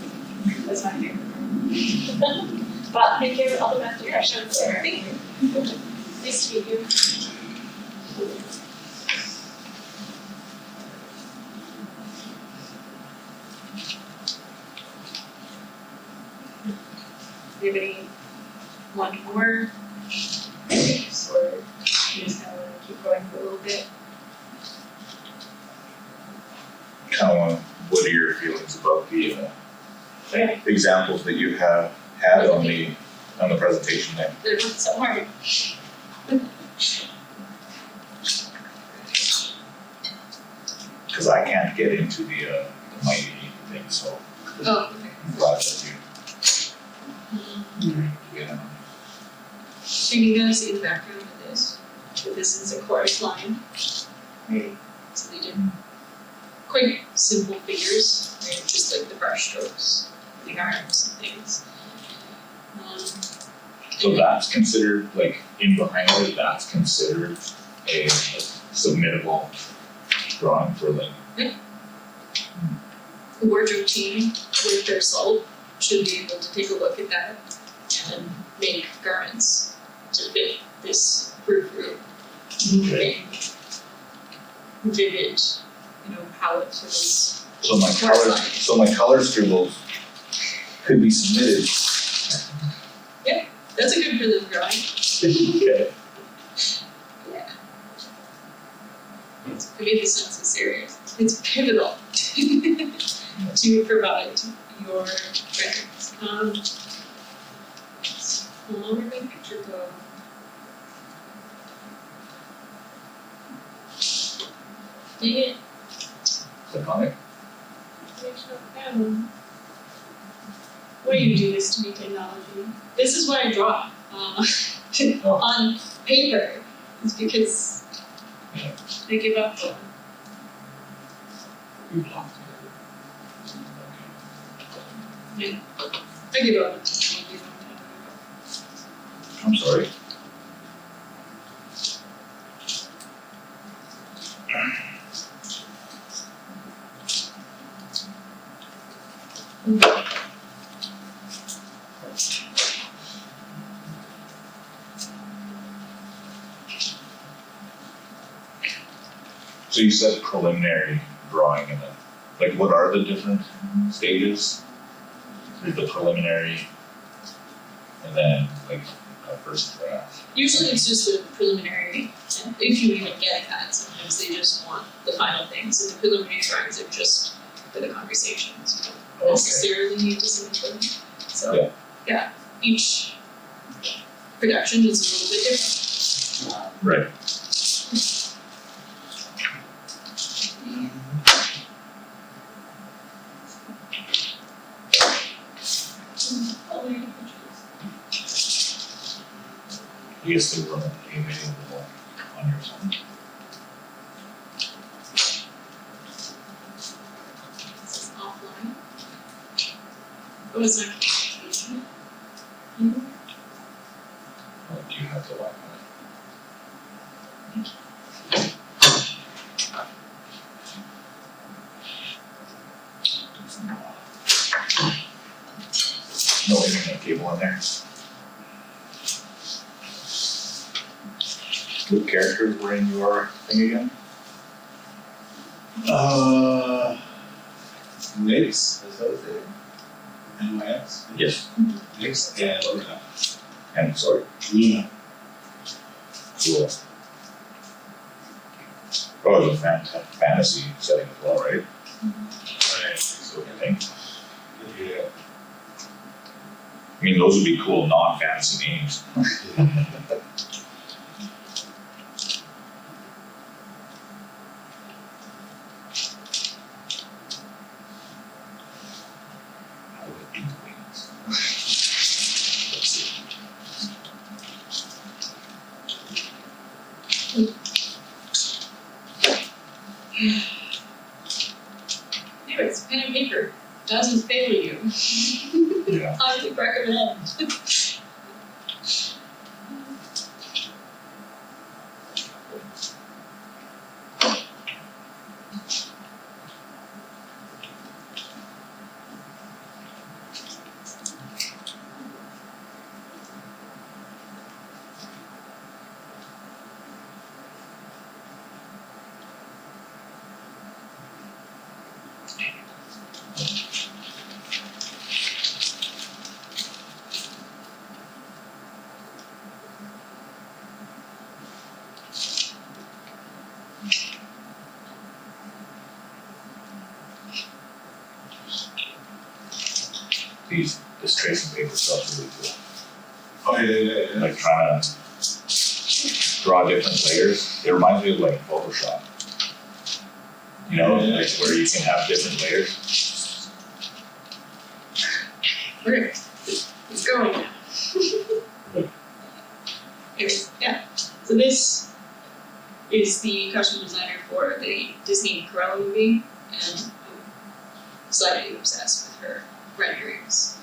That's my favorite part. But thank you, all the best questions. Thank you. Nice to meet you. Anybody want more? Or you just kind of want to keep going for a little bit? Kind of want, what are your feelings about the Okay. examples that you have had on the presentation there? They're not so hard. Cause I can't get into the mighty thing, so Oh, okay. I'm glad that you, yeah. So you can see the background of this. But this is a chorus line. Right. So they did quite simple figures, right? Just like the brush strokes, the arms and things. So that's considered, like, in behind it, that's considered a submittable drawing for like. The wardrobe team with their soul should be able to take a look at that and make garments to fit this group Okay. vivid, palette for those. So my color scribbles could be submitted. That's a good prelim drawing. Okay. Yeah. I made this sound so serious. It's pivotal to provide your records. Where did my picture go? Dang it. Click on it. Why do you do this to me, technology? This is why I draw on paper. It's because I give up on. You blocked it. I give up on technology a long time ago. I'm sorry. So you said preliminary drawing and then, like, what are the different stages? There's the preliminary, and then like a first draft. Usually it's just the preliminary, and if you even get that, sometimes they just want the final things, and the preliminary drawings are just for the conversations, you don't necessarily need to submit them. So, yeah, each production is a little bit different. Right. I guess they were available on your phone. This is offline. Oh, it's not communication. Oh, do you have the Wi-Fi? No internet cable in there. What characters were in your thing again? Nix, is that what they NYX? Yes. Nix and Luna. And sorry, Luna. cool. Oh, it's a fantasy setting as well, right? Right. So I think, Yeah. I mean, those would be cool non-fantasy names. How would it be wings? Let's see. Anyways, pen and paper doesn't fail you. Yeah. Highly recommend. This tracing paper stuff's really cool. Oh, yeah. Like trying to draw different layers. It reminds me of like Photoshop. You know, like where you can have different layers. Okay, it's going now. Anyways, yeah, so this is the costume designer for the Disney Cruella movie, and I'm slightly obsessed with her renderings.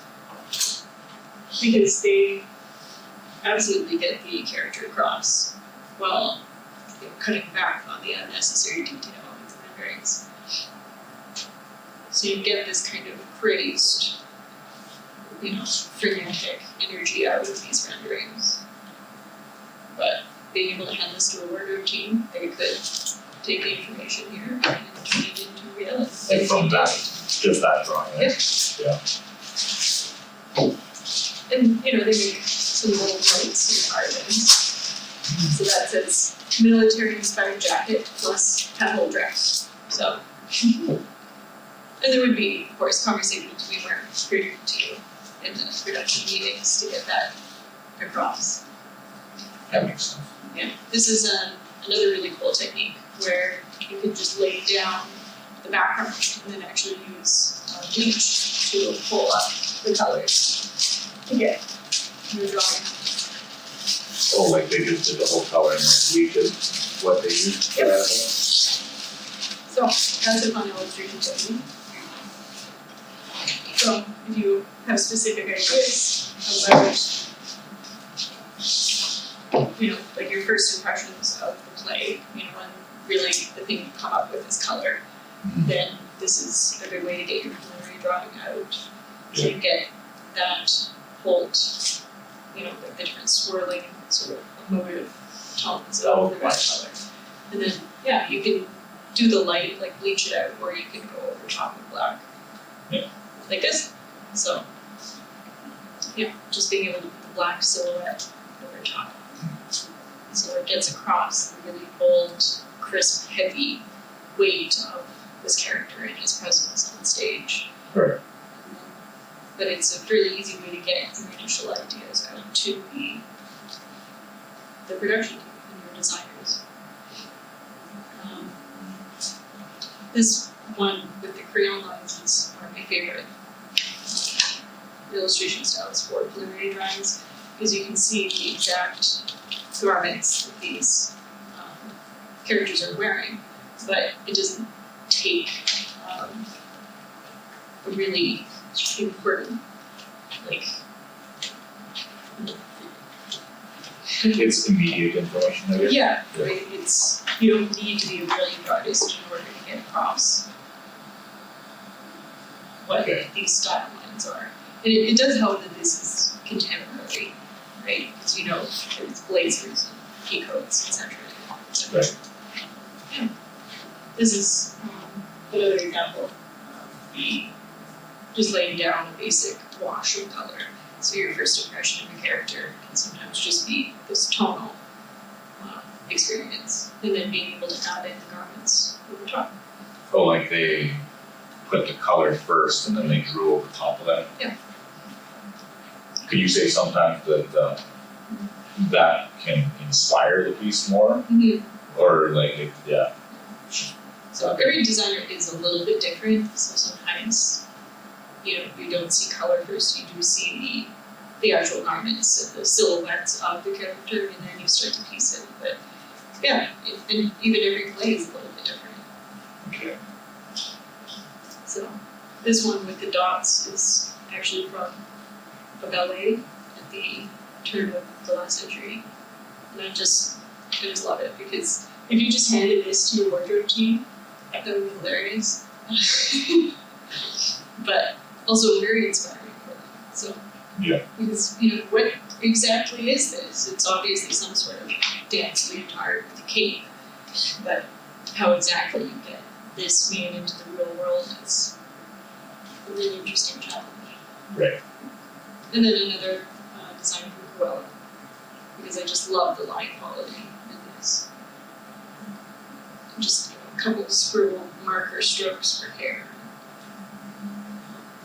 Because they absolutely get the character across while cutting back on the unnecessary detail of the renderings. So you get this kind of crazed, frenetic energy out of these renderings. But being able to hand this to a wardrobe team, they could take the information here and turn it into reality. And from that, just that drawing, right? Yeah. And they make some little notes and carvings. So that says military inspired jacket plus petal dress. So and there would be, of course, conversations we weren't privy to in the production meetings to get that across. That makes sense. Yeah. This is another really cool technique where you can just lay down the background and then actually use bleach to pull up the colors to get your drawing. Oh, like they just did the whole color and then we did what they used for that? So that's a fun illustration technique. So if you have specific ideas about like your first impressions of the play, when really the thing you come up with is color, then this is a good way to get your preliminary drawing out. So you get that bolt, like the different swirling sort of emotive tones of the red color. And then, you can do the light, like bleach it out, or you can go over top of black. Yeah. Like this. So, just being able to put the black silhouette over top. So it gets across the really bold, crisp, heavy weight of this character and his presence on stage. Right. But it's a really easy way to get your initial ideas out to the production team and your designers. This one with the crayon lines is one of my favorite illustration styles for preliminary drawings, because you can see the exact garments that these characters are wearing, but it doesn't take a really important, It's immediate information, I guess. Yeah, right. It's, you don't need to be a brilliant artist in order to get across what these style lines are. And it does help that this is contemporary, right? Because there's blazers and peacoats, etc. Right. Yeah. This is another example of the just laying down a basic wash of color. So your first impression of a character can sometimes just be this tonal experience, and then being able to add in the garments over top. Oh, like they put the color first and then they drew over top of that? Yeah. Could you say sometimes that that can inspire the piece more? Mm-hmm. Or So every designer is a little bit different, so sometimes you don't see color first, you do see the actual garments and the silhouettes of the character, and then you start to piece it. But and even every play is a little bit different. Okay. So this one with the dots is actually from a ballet at the turn of the last century. And I just love it, because if you just handed this to your wardrobe team, that would be hilarious. But also very inspiring for them. So because what exactly is this? It's obviously some sort of dance leotard with a cape, but how exactly you get this made into the real world is a really interesting challenge. Right. And then another design from Cruella, because I just love the line quality in this. Just a couple scribble marker strokes for hair.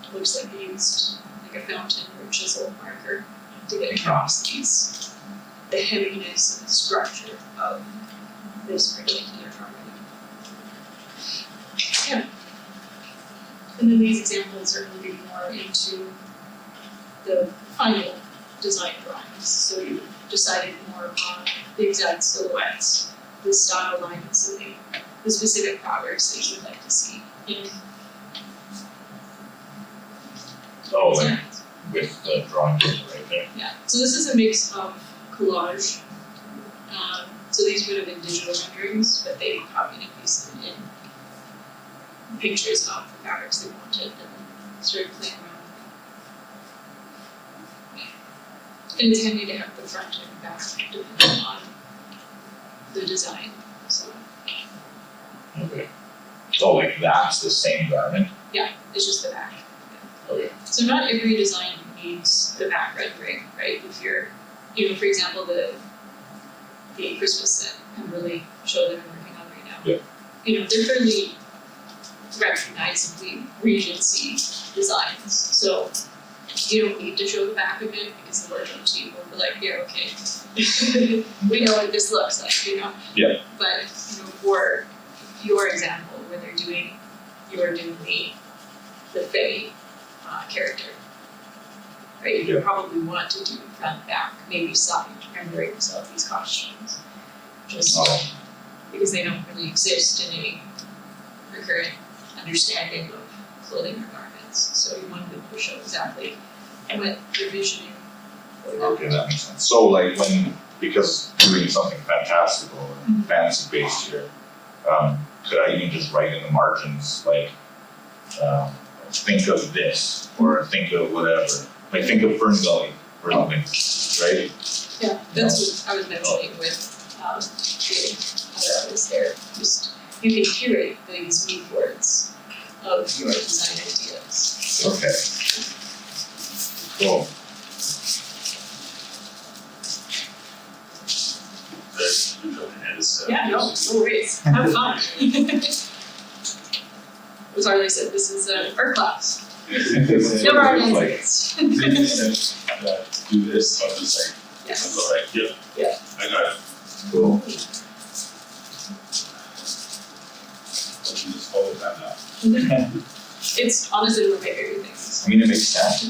It looks like they used like a fountain or chisel marker to get across the heaviness and the structure of this particular garment. And then these examples are moving more into the final design drawings. So you decided more on the exact silhouettes, the style lines, and the specific fabrics that you would like to see in Oh, and designs. with the drawing right there. Yeah, so this is a mix of collage. So these would have been digital renderings, but they copied and pasted in pictures of the fabrics they wanted and started playing around with them. And it's handy to have the front and back depending on the design, so Okay. So like that's the same garment? yeah, it's just the back. Okay. So not every design needs the back rendering, right? If you're, for example, the Christmas that Pemberly showed that I'm working on right now. Yeah. They're fairly recognizably Regency designs. So you don't need to show the back of it because the wardrobe team will be like, yeah, okay. We know what this looks like, Yeah. But for your example, where you're doing the Fae character. Right, you probably want to do front, back, maybe side renderings of these costumes. Just because they don't really exist in a recurrent understanding of clothing or garments. So you want them to show exactly what you're visioning. Okay, that makes sense. So like because doing something fantastical or fantasy based here, could I even just write in the margins like, think of this or think of whatever? Like think of Fern Gully or something, right? Yeah, that's what I was mentioning with the other artists there. Just you can curate these mood boards of your design ideas. Okay. Cool. Yeah, no worries. Have fun. As Harley said, this is our class. No art Like, exist. They just do this, I'll just say, Yes. that's all right, yep. Yeah. I got it. cool. I'll just follow that now. It's honestly one of my favorite things. I mean, it makes sense.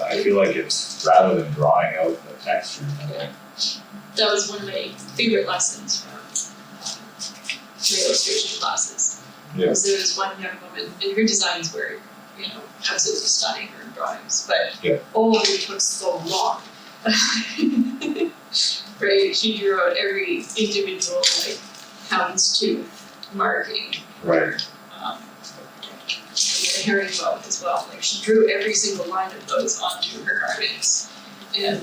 I feel like it's rather than drawing out the texture. That was one of my favorite lessons from my illustration classes. Yeah. Because there was one young woman, and her designs were, absolutely stunning, her drawings, but it took so long. Right? She drew out every individual, hound's tooth marking. Right. And the herringbone as well. She drew every single line of those onto her garments. And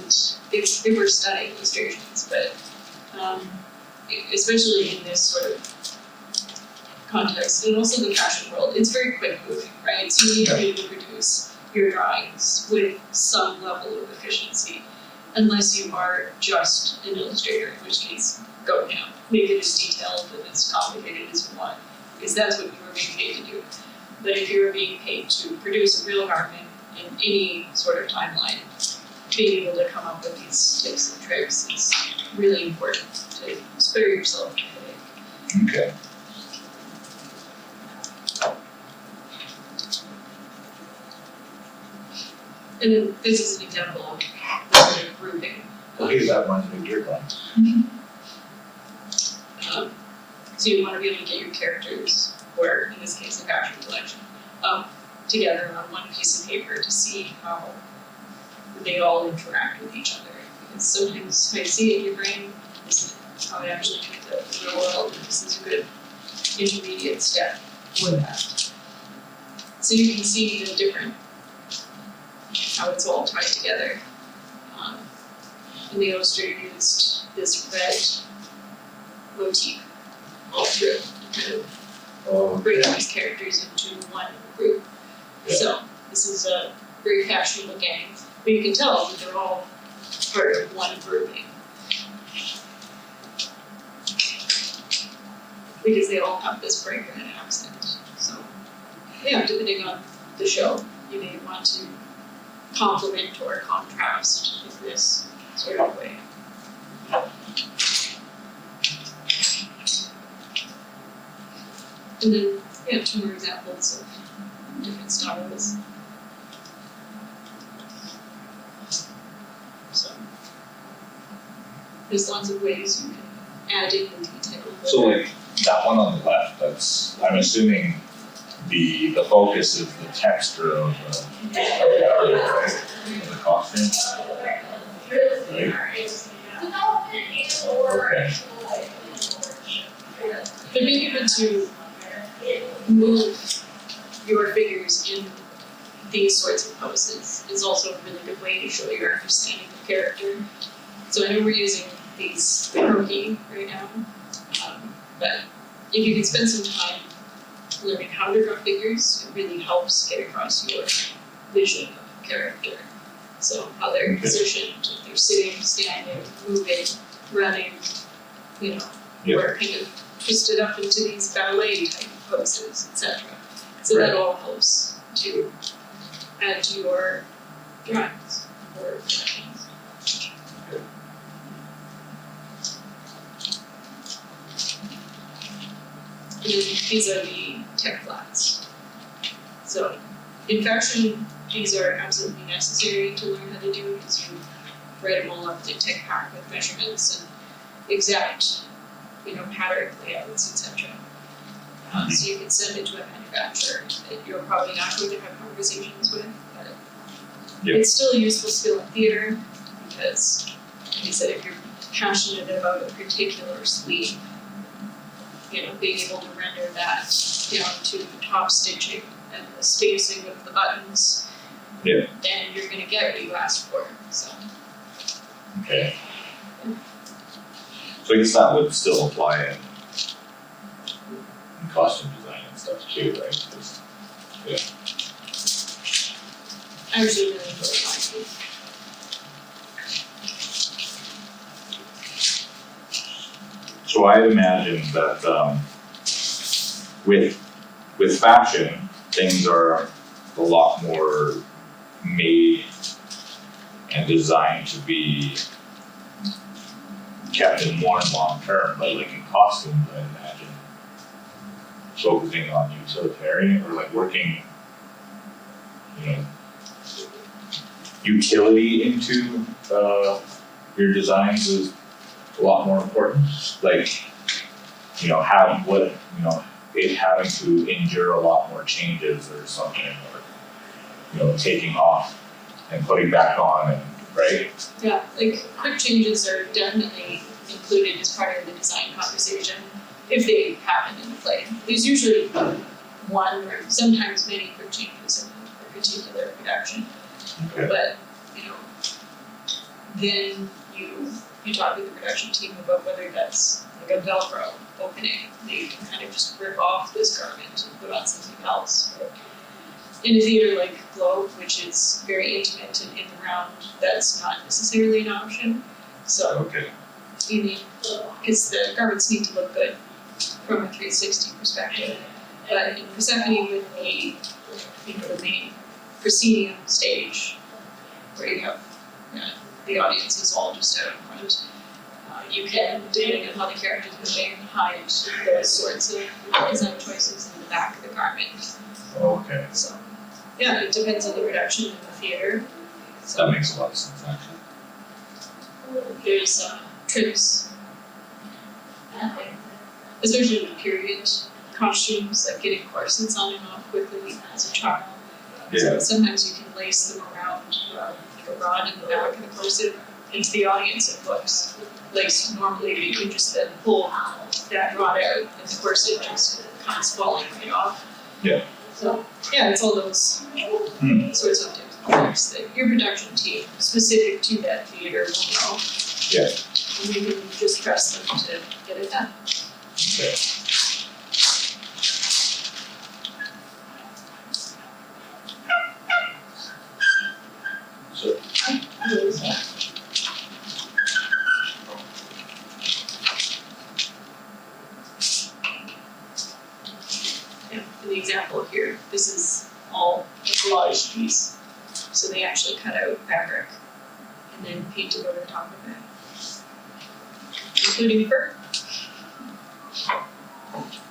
they were stunning illustrations, but especially in this sort of context, and also the fashion world, it's very quick moving, right? So you need to be able to produce your drawings with some level of efficiency, unless you are just an illustrator, in which case, go now. Make it as detailed and as complicated as you want, because that's what you were being paid to do. But if you were being paid to produce a real garment in any sort of timeline, being able to come up with these tips and tricks is really important to spare yourself a headache. Okay. And then this is an example of sort of grouping. Okay, that reminds me of your one. So you want to be able to get your characters, or in this case, a fashion collection, together on one piece of paper to see how they all interact with each other. Because sometimes when you see it in your brain, this is how it actually comes out in the real world, and this is a good intermediate step for that. So you can see the different, how it's all tied together. And the illustrator used this red motif all through to kind of bring these characters into one group. Yeah. So this is a very fashionable gang, but you can tell that they're all part of one grouping. Because they all have this bright red accent. So yeah, depending on the show, you may want to complement or contrast in this sort of way. And then two more examples of different styles. So there's lots of ways you can add in the detail. So like that one on the left, I'm assuming the focus is the texture of the costume. Right? Okay. But being able to move your figures in these sorts of poses is also a really good way to show your understanding of character. So I know we're using these Shirkie right now, but if you can spend some time learning how to draw figures, it really helps get across your vision of character. So how they're positioned, if they're sitting, standing, moving, running, or kind of twisted up into these ballet type poses, etc. So that all helps to add to your drawings or productions. And then these are the tech flats. So in fashion, these are absolutely necessary to learn how to do because you write them all up in a tech pack with measurements and exact, pattern layouts, etc. So you can send it to a manufacturer that you're probably not going to have conversations with, but it's still a useful skill in theater because, like I said, if you're passionate about a particular sleeve, being able to render that down to the top stitching and the spacing of the buttons, then you're going to get what you asked for. So. Okay. So I guess that would still apply in costume design and stuff too, right? 'Cause, I actually really enjoy mine. So I imagine that with fashion, things are a lot more made and designed to be kept in more long term, but like in costumes, I imagine focusing on utilitarian or like working, utility into your designs is a lot more important. Like, it having to endure a lot more changes or something, or taking off and putting back on, and right? Yeah, like quick changes are definitely included as part of the design conversation if they happen in the play. There's usually one or sometimes many quick changes in a particular production. Okay. But then you talk with the production team about whether that's like a Velcro opening. They can kind of just rip off this garment and put on something else. But in a theater like Globe, which is very intimate and in the round, that's not necessarily an option. So Okay. because the garments need to look good from a 360 perspective. But in Persephone with the main proscenium stage, where you have the audience is all just out in front, you can, depending on how the character is moving, hide those sorts of design choices in the back of the garment. Okay. So, it depends on the production in the theater. So That makes a lot of sense, actually. there's trips, especially with period costumes, like getting corsets on and off quickly as a child. So sometimes you can lace them around the rod in the back of the corset into the audience. It looks laced normally, but you can just then pull that rod out and the corset just comes falling right off. Yeah. So it's all those sorts of tips that your production team specific to that theater will know. Yeah. And you can just trust them to get it done. Okay. In the example here, this is all a collage piece. So they actually cut out fabric and then painted over the top of it, including fur.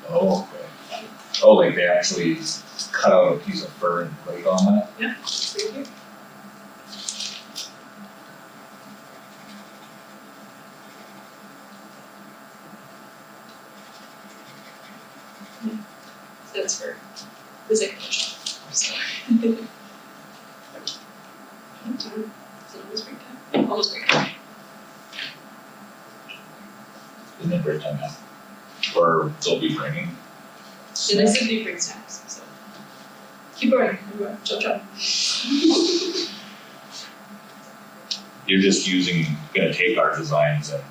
Oh, okay. Oh, like they actually cut out a piece of fur and put it on that? Yeah, it's right here. Yeah. So that's for the second shop. So. It's almost break time. Almost break time. Isn't it break time now? Or they'll be bringing? Yeah, they said they bring snacks, so. Keep going, jump. You're just gonna take our designs and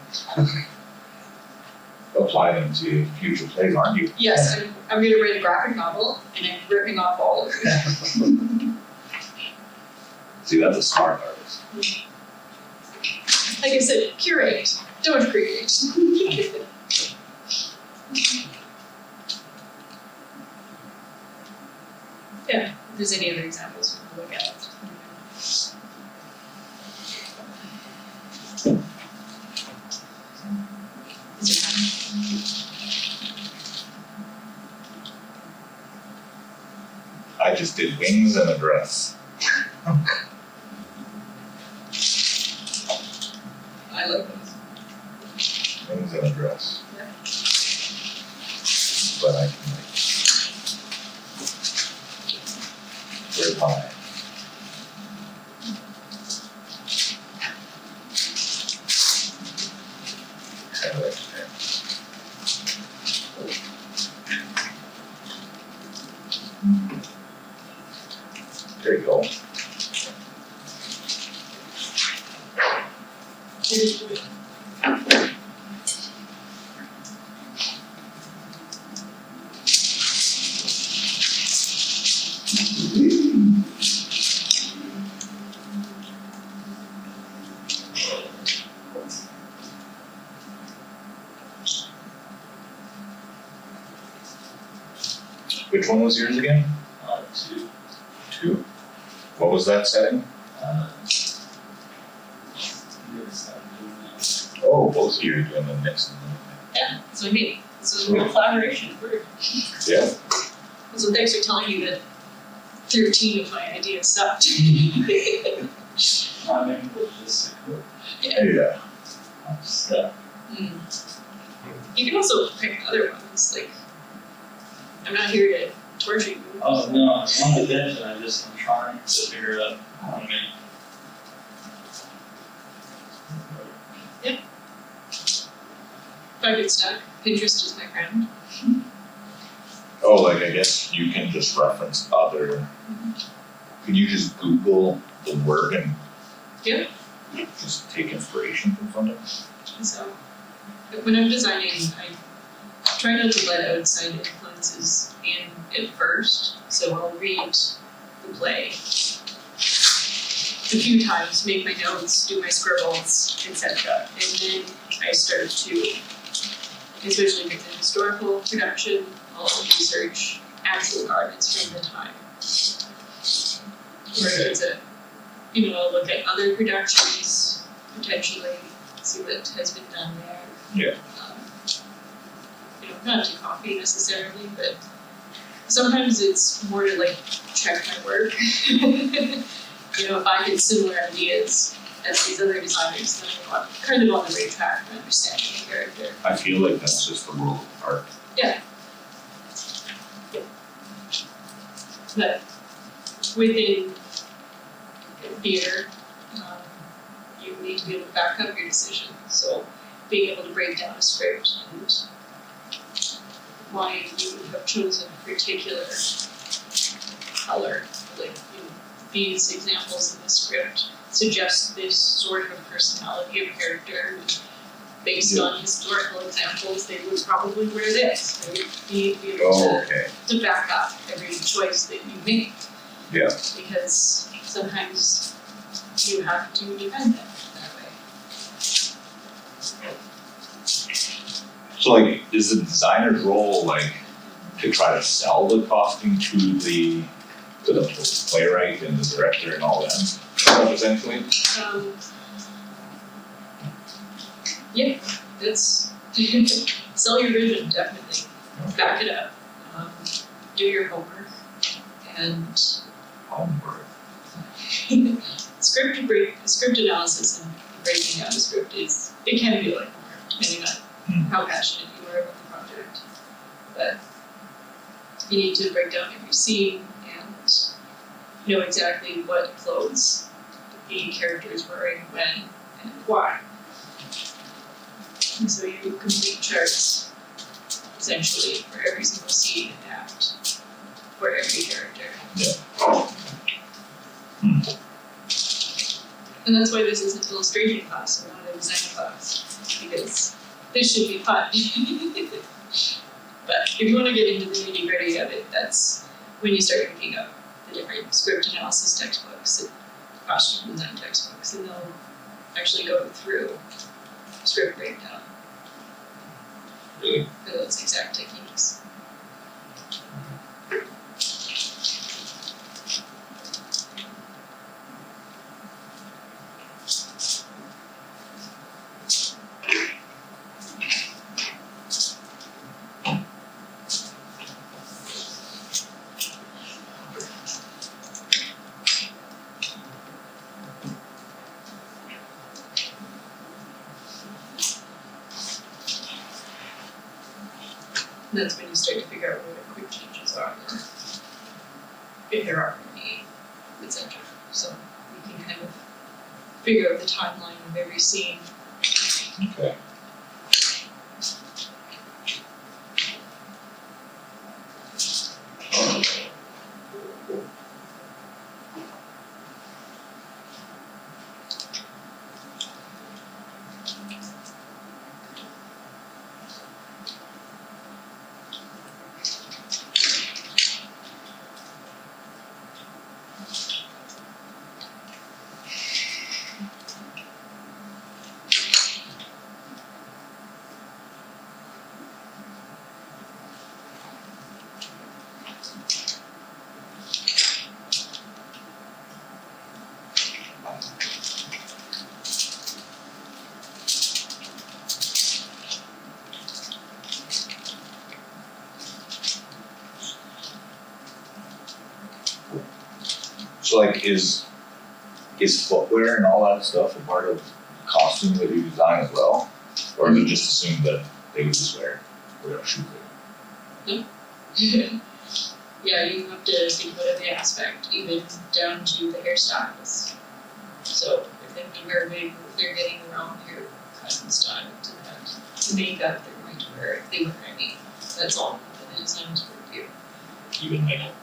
apply them to future plays, aren't you? Yes, I'm gonna write a graphic novel, and I'm ripping off all of it. See, that's a smart artist. Like I said, curate, don't create. Yeah, if there's any other examples we can look at. I just did wings and a dress. I like those. Wings and a dress. Yeah. But I can like. Where's my? Right there. There you go. Which one was yours again? 2. 2. What was that setting? Oh, both of you are doing the mix. Yeah, that's what I mean. This is real collaboration. Yeah. So thanks for telling me that 13 of my ideas sucked. I mean, just Yeah. stuff. You can also pick other ones, like, I'm not here to torture you. Oh no, it's not attention. I'm trying to figure out how to make. If I get stuck, Pinterest is my friend. Oh, like I guess you can just reference other. Can you just Google the word and Yeah. just take inspiration from something? So, when I'm designing, I try not to let outside influences in at first. So I'll read the play a few times, make my notes, do my scribbles, etc. And then I start to, especially with the historical production, also research actual gardens from the time. Where it's I'll look at other productions, potentially, see what has been done there. Yeah. Not to copy necessarily, but sometimes it's more to like check my work. If I get similar ideas as these other designers, then I'm kind of on the right track for understanding the character. I feel like that's just the world of art. Yeah. But within theater, you need to be able to back up your decision. So being able to break down a script and why you have chosen a particular color, like these examples in the script suggest this sort of personality of character. Based on historical examples, they would probably wear this. Right? You need to be able to back up every choice that you make. Yeah. Because sometimes you have to defend them that way. So like, is the designer's role like to try to sell the costume to the playwright and the director and all that stuff essentially? Yeah, that's sell your vision, definitely. Back it up. do your homework and Homework. script analysis and breaking down a script it can be like homework, depending on how passionate you are about the project. But you need to break down every scene and know exactly what clothes the character is wearing when and why. And so you complete charts essentially for every single scene and act for every character. And that's why this is an illustration class and not a design class, because this should be fun. But if you want to get into the nitty-gritty of it, that's when you start picking up the different script analysis textbooks and costume design textbooks, and they'll actually go through script breakdown Really? for those exact techniques. And that's when you start to figure out where the quick changes are, or if there are any, etc. So you can kind of figure out the timeline of every scene. Okay. So like is footwear and all that stuff a part of costume that you design as well? Or is it just assumed that they would just wear shoe fit? Yeah, you have to think about every aspect, even down to the hairstyles. So if they wear a wig, they're getting their own haircut and style to that. The makeup they're going to wear, if they wear any. That's all within the design's purview. Even like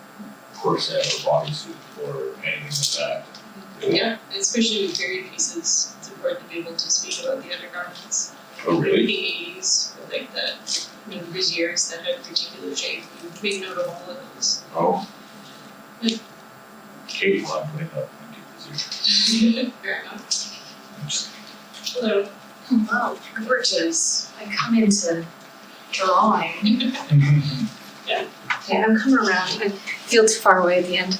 corset or bodysuit or anything like that? Yeah, especially with period pieces, it's important to be able to speak about the undergarments. Oh Like really? the 80s, like that, the brassieres that had particular shape, you make note of all of those. Oh. Yeah. Kate, well, I'm putting up my position. Fair enough. Hello. Wow, gorgeous. I come into drawing. Yeah. Okay, I'm coming around. I feel too far away at the end.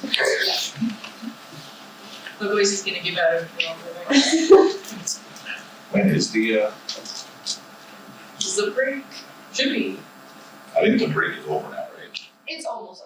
My voice is gonna give out of it. When is the Is the break? Should be. I think the break is over now, right? It's almost